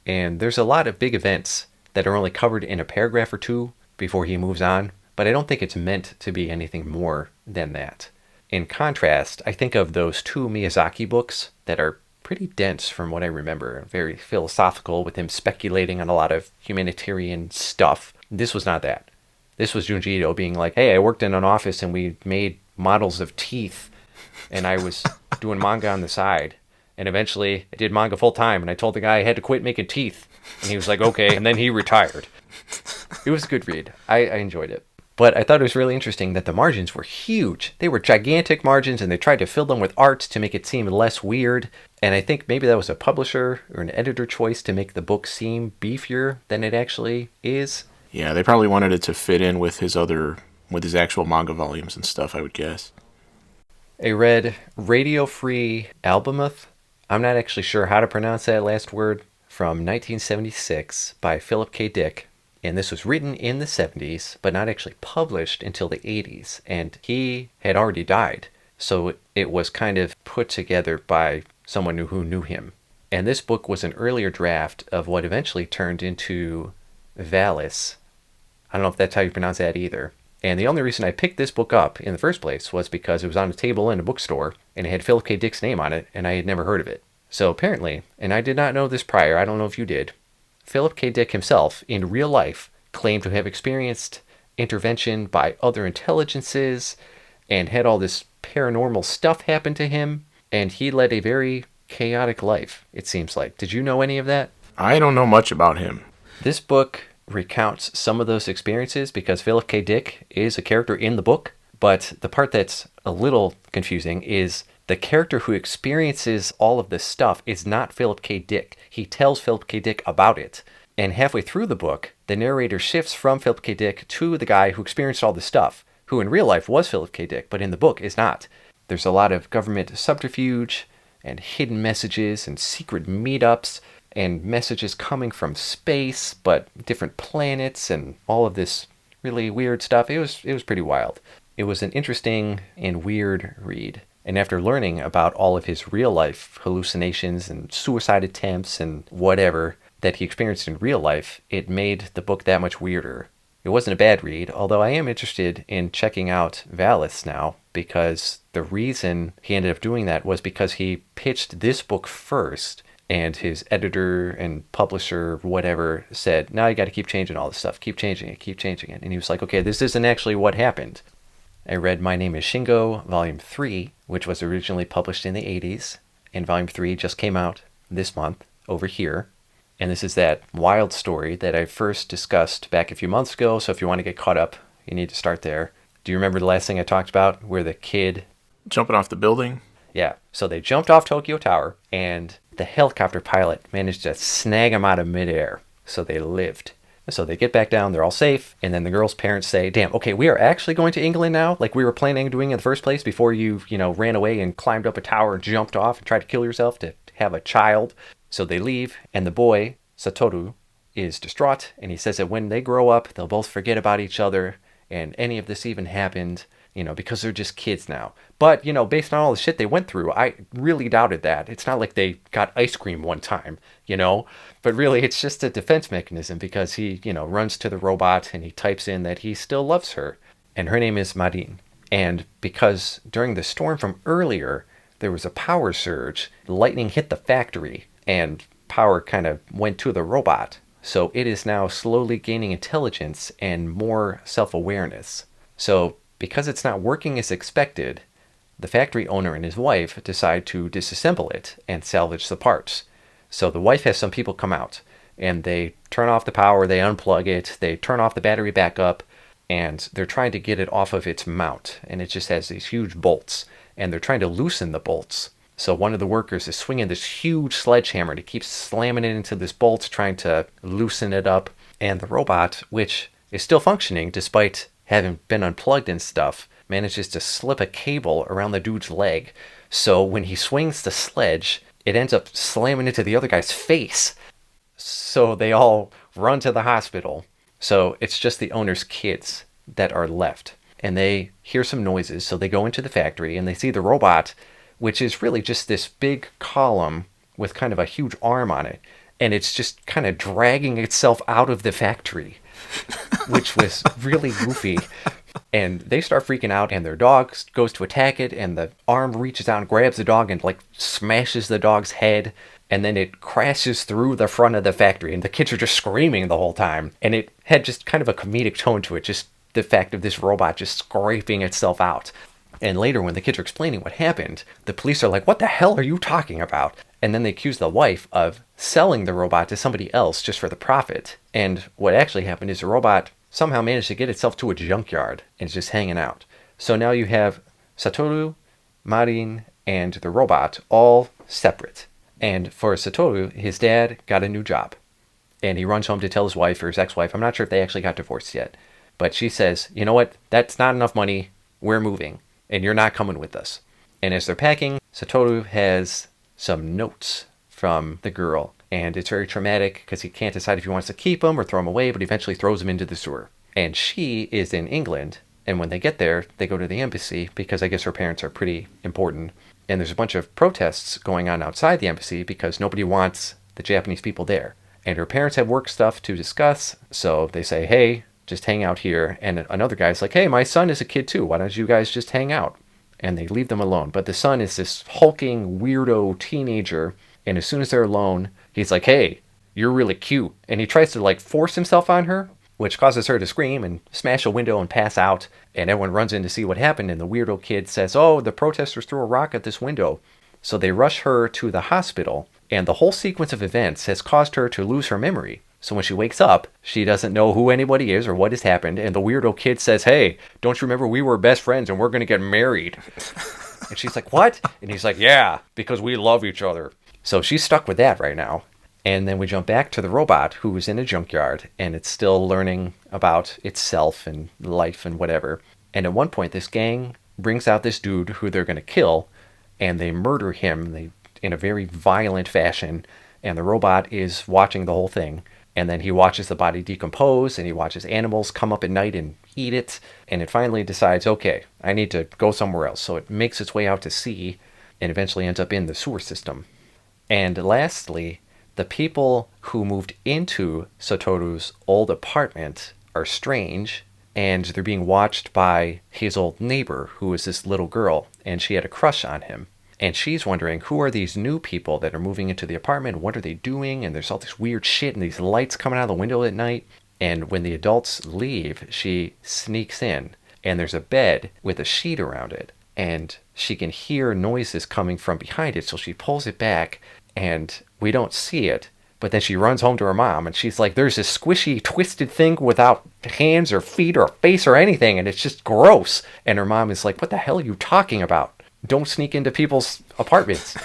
and there's a lot of big events that are only covered in a paragraph or two before he moves on, but I don't think it's meant to be anything more than that. In contrast, I think of those two Miyazaki books that are pretty dense from what I remember, very philosophical with him speculating on a lot of humanitarian stuff. This was not that. This was Junji Ito being like, hey, I worked in an office and we made models of teeth and I was doing manga on the side. And eventually I did manga full time and I told the guy I had to quit making teeth. And he was like, okay. And then he retired. It was a good read. I enjoyed it. But I thought it was really interesting that the margins were huge. They were gigantic margins and they tried to fill them with art to make it seem less weird. And I think maybe that was a publisher or an editor choice to make the book seem beefier than it actually is. Yeah, they probably wanted it to fit in with his actual manga volumes and stuff, I would guess. I read Radio Free Albemuth. I'm not actually sure how to pronounce that last word. From 1976 by Philip K. Dick. And this was written in the 70s, but not actually published until the 80s. And he had already died. So it was kind of put together by someone who knew him. And this book was an earlier draft of what eventually turned into Valis. I don't know if that's how you pronounce that either. And the only reason I picked this book up in the first place was because it was on a table in a bookstore, and it had Philip K. Dick's name on it, and I had never heard of it. So apparently, and I did not know this prior, I don't know if you did, Philip K. Dick himself, in real life, claimed to have experienced intervention by other intelligences and had all this paranormal stuff happen to him, and he led a very chaotic life, it seems like. Did you know any of that? I don't know much about him. This book recounts some of those experiences because Philip K. Dick is a character in the book, but the part that's a little confusing is the character who experiences all of this stuff is not Philip K. Dick. He tells Philip K. Dick about it. And halfway through the book, the narrator shifts from Philip K. Dick to the guy who experienced all this stuff, who in real life was Philip K. Dick, but in the book is not. There's a lot of government subterfuge and hidden messages and secret meetups and messages coming from space, but different planets and all of this really weird stuff. It was pretty wild. It was an interesting and weird read. And after learning about all of his real life hallucinations and suicide attempts and whatever that he experienced in real life, it made the book that much weirder. It wasn't a bad read, although I am interested in checking out Valis now, because the reason he ended up doing that was because he pitched this book first, and his editor and publisher, whatever, said, now you got to keep changing all this stuff, keep changing it. And he was like, okay, this isn't actually what happened. I read My Name is Shingo, Volume 3, which was originally published in the 80s, and Volume 3 just came out this month over here. And this is that wild story that I first discussed back a few months ago, so if you want to get caught up, you need to start there. Do you remember the last thing I talked about, where the kid... Jumping off the building? Yeah, so they jumped off Tokyo Tower, and the helicopter pilot managed to snag him out of midair, so they lived. So they get back down, they're all safe, and then the girl's parents say, damn, okay, we are actually going to England now, like we were planning on doing in the first place before you ran away and climbed up a tower and jumped off and tried to kill yourself to have a child. So they leave, and the boy, Satoru, is distraught, and he says that when they grow up, they'll both forget about each other, and any of this even happened, because they're just kids now. But, based on all the shit they went through, I really doubted that. It's not like they got ice cream one time, But really, it's just a defense mechanism because he, runs to the robot and he types in that he still loves her. And her name is Marin. And because during the storm from earlier, there was a power surge, lightning hit the factory, and power kind of went to the robot. So it is now slowly gaining intelligence and more self-awareness. So because it's not working as expected, the factory owner and his wife decide to disassemble it and salvage the parts. So the wife has some people come out, and they turn off the power, they unplug it, they turn off the battery back up, and they're trying to get it off of its mount. And it just has these huge bolts, and they're trying to loosen the bolts. So one of the workers is swinging this huge sledgehammer to keep slamming it into this bolt, trying to loosen it up. And the robot, which is still functioning despite having been unplugged and stuff, manages to slip a cable around the dude's leg. So when he swings the sledge, it ends up slamming into the other guy's face. So they all run to the hospital. So it's just the owner's kids that are left. And they hear some noises, so they go into the factory and they see the robot, which is really just this big column with kind of a huge arm on it. And it's just kind of dragging itself out of the factory, which was really goofy. And they start freaking out, and their dog goes to attack it, and the arm reaches out and grabs the dog and like smashes the dog's head. And then it crashes through the front of the factory, and the kids are just screaming the whole time. And it had just kind of a comedic tone to it, just the fact of this robot just scraping itself out. And later, when the kids are explaining what happened, the police are like, "What the hell are you talking about?" And then they accuse the wife of selling the robot to somebody else just for the profit. And what actually happened is the robot somehow managed to get itself to a junkyard and is just hanging out. So now you have Satoru, Marin, and the robot all separate. And for Satoru, his dad got a new job. And he runs home to tell his wife or his ex-wife, I'm not sure if they actually got divorced yet, but she says, "You know what? That's not enough money. We're moving, and you're not coming with us." And as they're packing, Satoru has some notes from the girl. And it's very traumatic because he can't decide if he wants to keep them or throw them away, but eventually throws them into the sewer. And she is in England. And when they get there, they go to the embassy because I guess her parents are pretty important. And there's a bunch of protests going on outside the embassy because nobody wants the Japanese people there. And her parents have work stuff to discuss. So they say, "Hey, just hang out here." And another guy's like, "Hey, my son is a kid too. Why don't you guys just hang out?" And they leave them alone. But the son is this hulking, weirdo teenager. And as soon as they're alone, he's like, "Hey, you're really cute." And he tries to like force himself on her, which causes her to scream and smash a window and pass out. And everyone runs in to see what happened. And the weirdo kid says, "Oh, the protesters threw a rock at this window." So they rush her to the hospital. And the whole sequence of events has caused her to lose her memory. So when she wakes up, she doesn't know who anybody is or what has happened. And the weirdo kid says, "Hey, don't you remember we were best friends and we're going to get married?" And she's like, "What?" And he's like, "Yeah, because we love each other." So she's stuck with that right now. And then we jump back to the robot who is in a junkyard, and it's still learning about itself and life and whatever. And at one point, this gang brings out this dude who they're going to kill, and they murder him in a very violent fashion. And the robot is watching the whole thing. And then he watches the body decompose, and he watches animals come up at night and eat it. And it finally decides, okay, I need to go somewhere else. So it makes its way out to sea and eventually ends up in the sewer system. And lastly, the people who moved into Satoru's old apartment are strange, and they're being watched by his old neighbor, who is this little girl, and she had a crush on him. And she's wondering, who are these new people that are moving into the apartment? What are they doing? And there's all this weird shit and these lights coming out of the window at night. And when the adults leave, she sneaks in, and there's a bed with a sheet around it. And she can hear noises coming from behind it, so she pulls it back, and we don't see it. But then she runs home to her mom, and she's like, "There's this squishy, twisted thing without hands or feet or face or anything, and it's just gross." And her mom is like, "What the hell are you talking about? Don't sneak into people's apartments."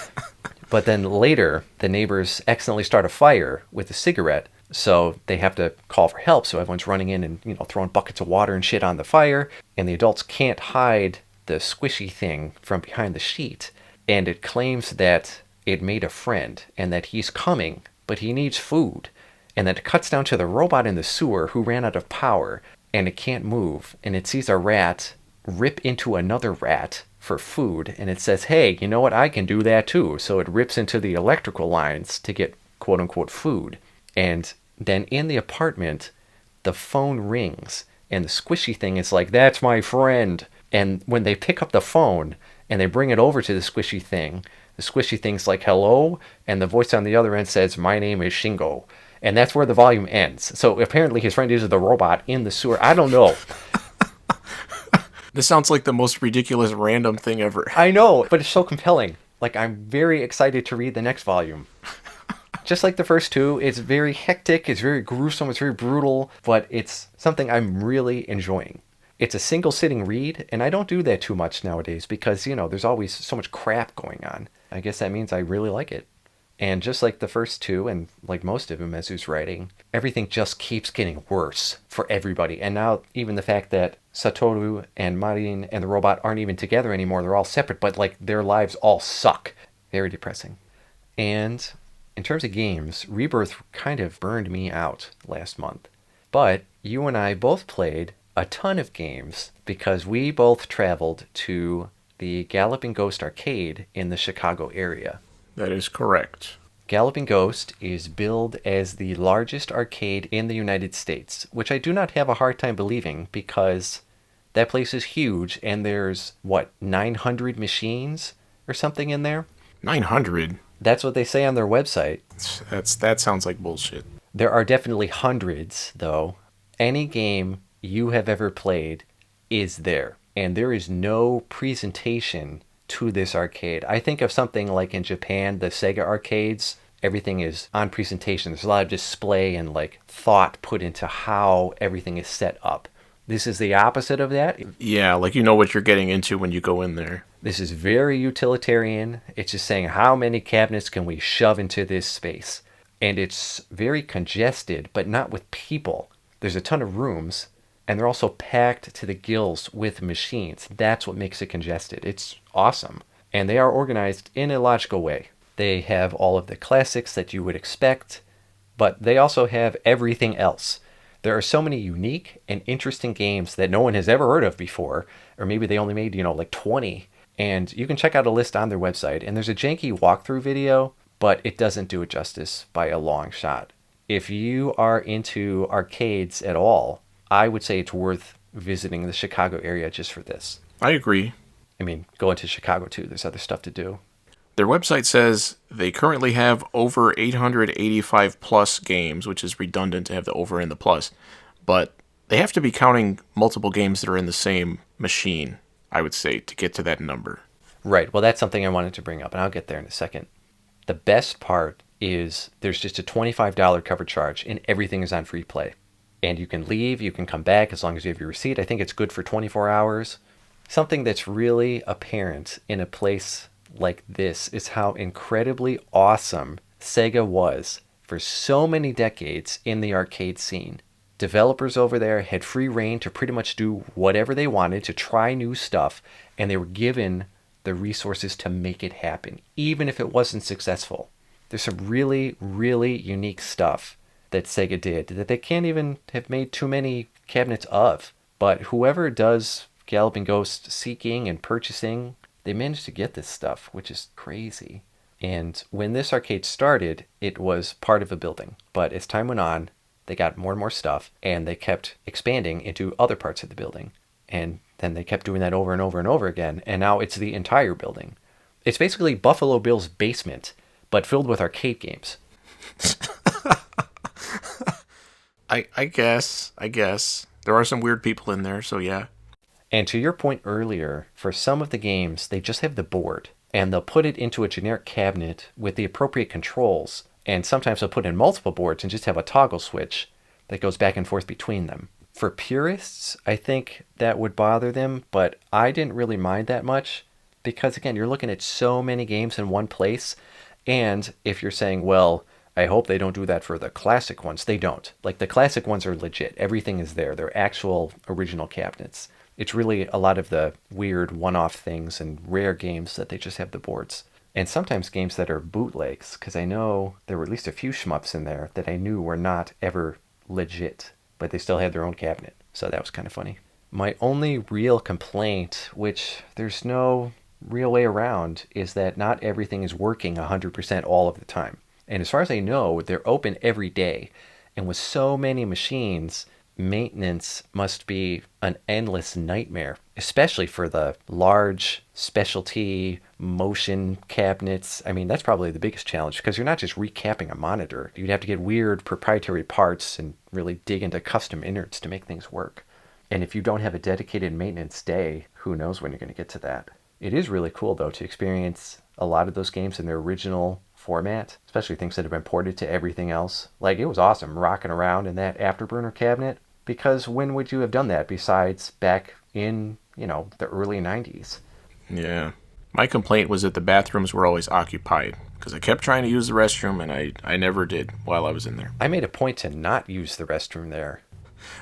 But then later, the neighbors accidentally start a fire with a cigarette, so they have to call for help. So everyone's running in and, throwing buckets of water and shit on the fire, and the adults can't hide the squishy thing from behind the sheet. And it claims that it made a friend and that he's coming, but he needs food. And then it cuts down to the robot in the sewer who ran out of power, and it can't move. And it sees a rat rip into another rat for food, and it says, "Hey, you know what? I can do that too." So it rips into the electrical lines to get quote-unquote food. And then in the apartment, the phone rings, and the squishy thing is like, "That's my friend." And when they pick up the phone and they bring it over to the squishy thing's like, "Hello?" And the voice on the other end says, "My name is Shingo." And that's where the volume ends. So apparently his friend is the robot in the sewer. I don't know. This sounds like the most ridiculous random thing ever. I know, but it's so compelling. Like, I'm very excited to read the next volume. Just like the first two, it's very hectic, it's very gruesome, it's very brutal, but it's something I'm really enjoying. It's a single sitting read, and I don't do that too much nowadays because, you know, there's always so much crap going on. I guess that means I really like it. And just like the first two, and like most of Umezu's writing, everything just keeps getting worse for everybody. And now even the fact that Satoru and Marin and the robot aren't even together anymore, they're all separate, but like their lives all suck. Very depressing. And in terms of games, Rebirth kind of burned me out last month. But you and I both played a ton of games because we both traveled to the Galloping Ghost arcade in the Chicago area. That is correct. Galloping Ghost is billed as the largest arcade in the United States, which I do not have a hard time believing because that place is huge and there's, 900 machines or something in there? 900? That's what they say on their website. That sounds like bullshit. There are definitely hundreds, though. Any game you have ever played is there, and there is no presentation to this arcade. I think of something like in Japan, the Sega arcades, everything is on presentation. There's a lot of display and like thought put into how everything is set up. This is the opposite of that. Yeah, like you know what you're getting into when you go in there. This is very utilitarian. It's just saying how many cabinets can we shove into this space. And it's very congested, but not with people. There's a ton of rooms, and they're also packed to the gills with machines. That's what makes it congested. It's awesome. And they are organized in a logical way. They have all of the classics that you would expect, but they also have everything else. There are so many unique and interesting games that no one has ever heard of before, or maybe they only made, like 20. And you can check out a list on their website, and there's a janky walkthrough video, but it doesn't do it justice by a long shot. If you are into arcades at all, I would say it's worth visiting the Chicago area just for this. I agree. I mean, going to Chicago too, there's other stuff to do. Their website says they currently have over 885 plus games, which is redundant to have the over and the plus, but they have to be counting multiple games that are in the same machine, I would say, to get to that number. Right, well that's something I wanted to bring up, and I'll get there in a second. The best part is there's just a $25 cover charge, and everything is on free play. And you can leave, you can come back as long as you have your receipt. I think it's good for 24 hours. Something that's really apparent in a place like this is how incredibly awesome Sega was for so many decades in the arcade scene. Developers over there had free reign to pretty much do whatever they wanted, to try new stuff, and they were given the resources to make it happen, even if it wasn't successful. There's some really, really unique stuff that Sega did that they can't even have made too many cabinets of. But whoever does Galloping Ghost seeking and purchasing, they managed to get this stuff, which is crazy. And when this arcade started, it was part of a building. But as time went on, they got more and more stuff, and they kept expanding into other parts of the building. And then they kept doing that over and over and over again, and now it's the entire building. It's basically Buffalo Bill's basement, but filled with arcade games. I guess. There are some weird people in there, so yeah. And to your point earlier, for some of the games, they just have the board, and they'll put it into a generic cabinet with the appropriate controls, and sometimes they'll put in multiple boards and just have a toggle switch that goes back and forth between them. For purists, I think that would bother them, but I didn't really mind that much, because again, you're looking at so many games in one place, and if you're saying, well, I hope they don't do that for the classic ones, they don't. Like, the classic ones are legit. Everything is there. They're actual original cabinets. It's really a lot of the weird one-off things and rare games that they just have the boards. And sometimes games that are bootlegs, because I know there were at least a few shmups in there that I knew were not ever legit, but they still had their own cabinet. So that was kind of funny. My only real complaint, which there's no real way around, is that not everything is working 100% all of the time. And as far as I know, they're open every day. And with so many machines, maintenance must be an endless nightmare, especially for the large specialty motion cabinets. I mean, that's probably the biggest challenge because you're not just recapping a monitor. You'd have to get weird proprietary parts and really dig into custom innards to make things work. And if you don't have a dedicated maintenance day, who knows when you're going to get to that. It is really cool, though, to experience a lot of those games in their original format, especially things that have been ported to everything else. Like, it was awesome rocking around in that Afterburner cabinet, because when would you have done that besides back in, the early 90s? Yeah. My complaint was that the bathrooms were always occupied, because I kept trying to use the restroom, and I never did while I was in there. I made a point to not use the restroom there.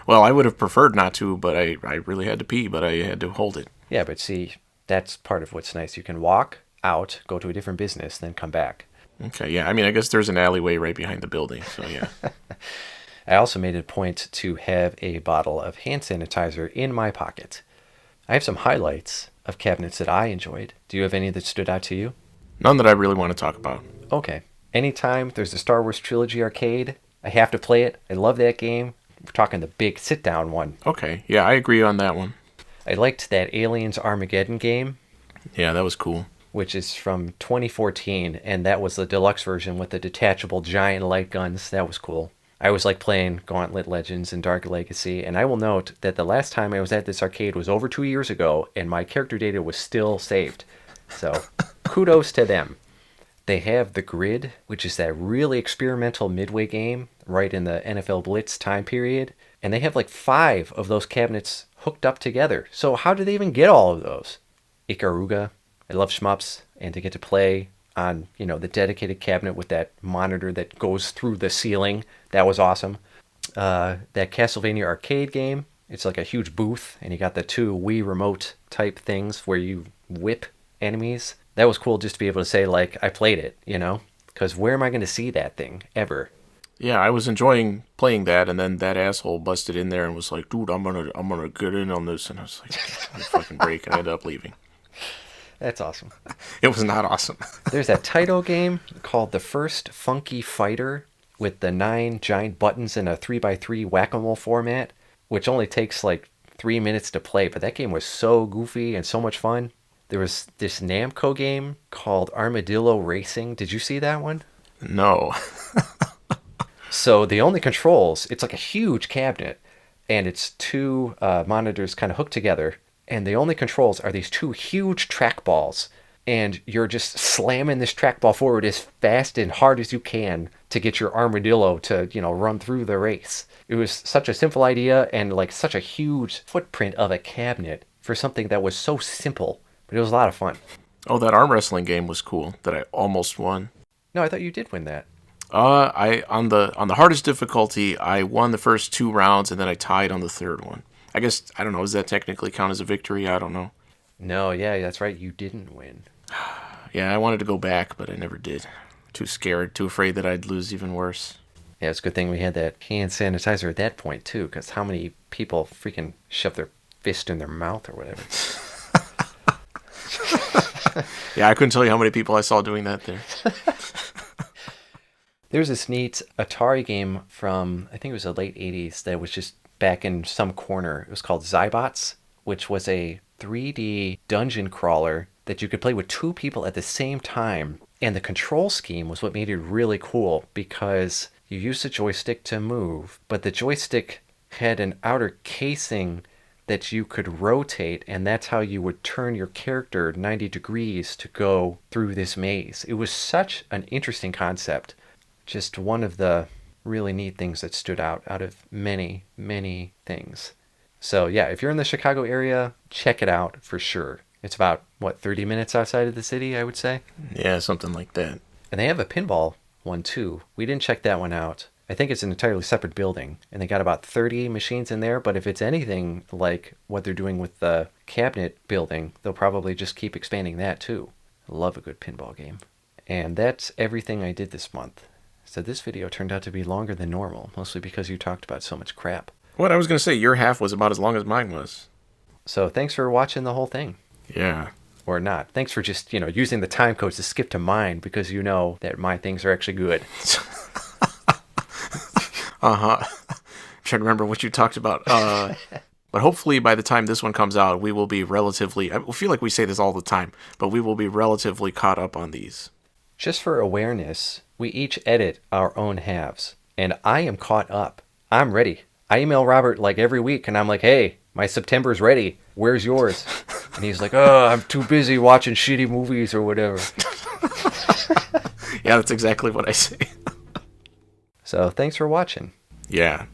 Well, I would have preferred not to, but I really had to pee, but I had to hold it. Yeah, but see, that's part of what's nice. You can walk out, go to a different business, then come back. Okay, yeah. I mean, I guess there's an alleyway right behind the building, so yeah. I also made it a point to have a bottle of hand sanitizer in my pocket. I have some highlights of cabinets that I enjoyed. Do you have any that stood out to you? None that I really want to talk about. Okay. Anytime there's a Star Wars Trilogy arcade, I have to play it. I love that game. We're talking the big sit-down one. Okay, yeah, I agree on that one. I liked that Aliens Armageddon game. Yeah, that was cool. Which is from 2014, and that was the deluxe version with the detachable giant light guns. That was cool. I always like playing Gauntlet Legends and Dark Legacy, and I will note that the last time I was at this arcade was over 2 years ago, and my character data was still saved. So, kudos to them. They have The Grid, which is that really experimental midway game right in the NFL Blitz time period. And they have like 5 of those cabinets hooked up together. So how did they even get all of those? Ikaruga. I love shmups. And to get to play on, the dedicated cabinet with that monitor that goes through the ceiling. That was awesome. That Castlevania arcade game. It's like a huge booth. And you got the 2 Wii remote type things where you whip enemies. That was cool just to be able to say, like, I played it, Because where am I going to see that thing, ever? Yeah, I was enjoying playing that, and then that asshole busted in there and was like, dude, I'm gonna get in on this. And I was like, I'm fucking break, and I ended up leaving. That's awesome. It was not awesome. There's that title game called The First Funky Fighter with the 9 giant buttons in a 3x3 whack-a-mole format, which only takes, like, 3 minutes to play. But that game was so goofy and so much fun. There was this Namco game called Armadillo Racing. Did you see that one? No. So the only controls, it's like a huge cabinet, and it's 2 monitors kind of hooked together, and the only controls are these 2 huge trackballs, and you're just slamming this trackball forward as fast and hard as you can to get your armadillo to, run through the race. It was such a simple idea and like such a huge footprint of a cabinet for something that was so simple. But it was a lot of fun. Oh, that arm wrestling game was cool that I almost won. No, I thought you did win that. I on the hardest difficulty, I won the first 2 rounds and then I tied on the 3rd one. I guess, I don't know, does that technically count as a victory? I don't know. No, yeah, that's right. You didn't win. Yeah, I wanted to go back, but I never did. Too scared, too afraid that I'd lose even worse. Yeah, it's a good thing we had that hand sanitizer at that point, too, because how many people freaking shove their fist in their mouth or whatever? Yeah, I couldn't tell you how many people I saw doing that there. There's this neat Atari game from, I think it was the late 80s, that was just back in some corner. It was called Zybots, which was a 3D dungeon crawler that you could play with 2 people at the same time. And the control scheme was what made it really cool, because you used the joystick to move, but the joystick had an outer casing that you could rotate, and that's how you would turn your character 90 degrees to go through this maze. It was such an interesting concept. Just one of the really neat things that stood out of many, many things. So yeah, if you're in the Chicago area, check it out for sure. It's about, 30 minutes outside of the city, I would say? Yeah, something like that. And they have a pinball one too. We didn't check that one out. I think it's an entirely separate building, and they got about 30 machines in there, but if it's anything like what they're doing with the cabinet building, they'll probably just keep expanding that too. I love a good pinball game. And that's everything I did this month. So this video turned out to be longer than normal, mostly because you talked about so much crap. What I was going to say, your half was about as long as mine was. So thanks for watching the whole thing. Yeah. Or not. Thanks for just, using the time codes to skip to mine, because you know that my things are actually good. Uh-huh. I'm trying to remember what you talked about. But hopefully by the time this one comes out, we will be relatively... I feel like we say this all the time, but we will be relatively caught up on these. Just for awareness, we each edit our own halves. And I am caught up. I'm ready. I email Robert like every week and I'm like, hey, my September's ready. Where's yours? And he's like, oh, I'm too busy watching shitty movies or whatever. Yeah, that's exactly what I say. So thanks for watching. Yeah.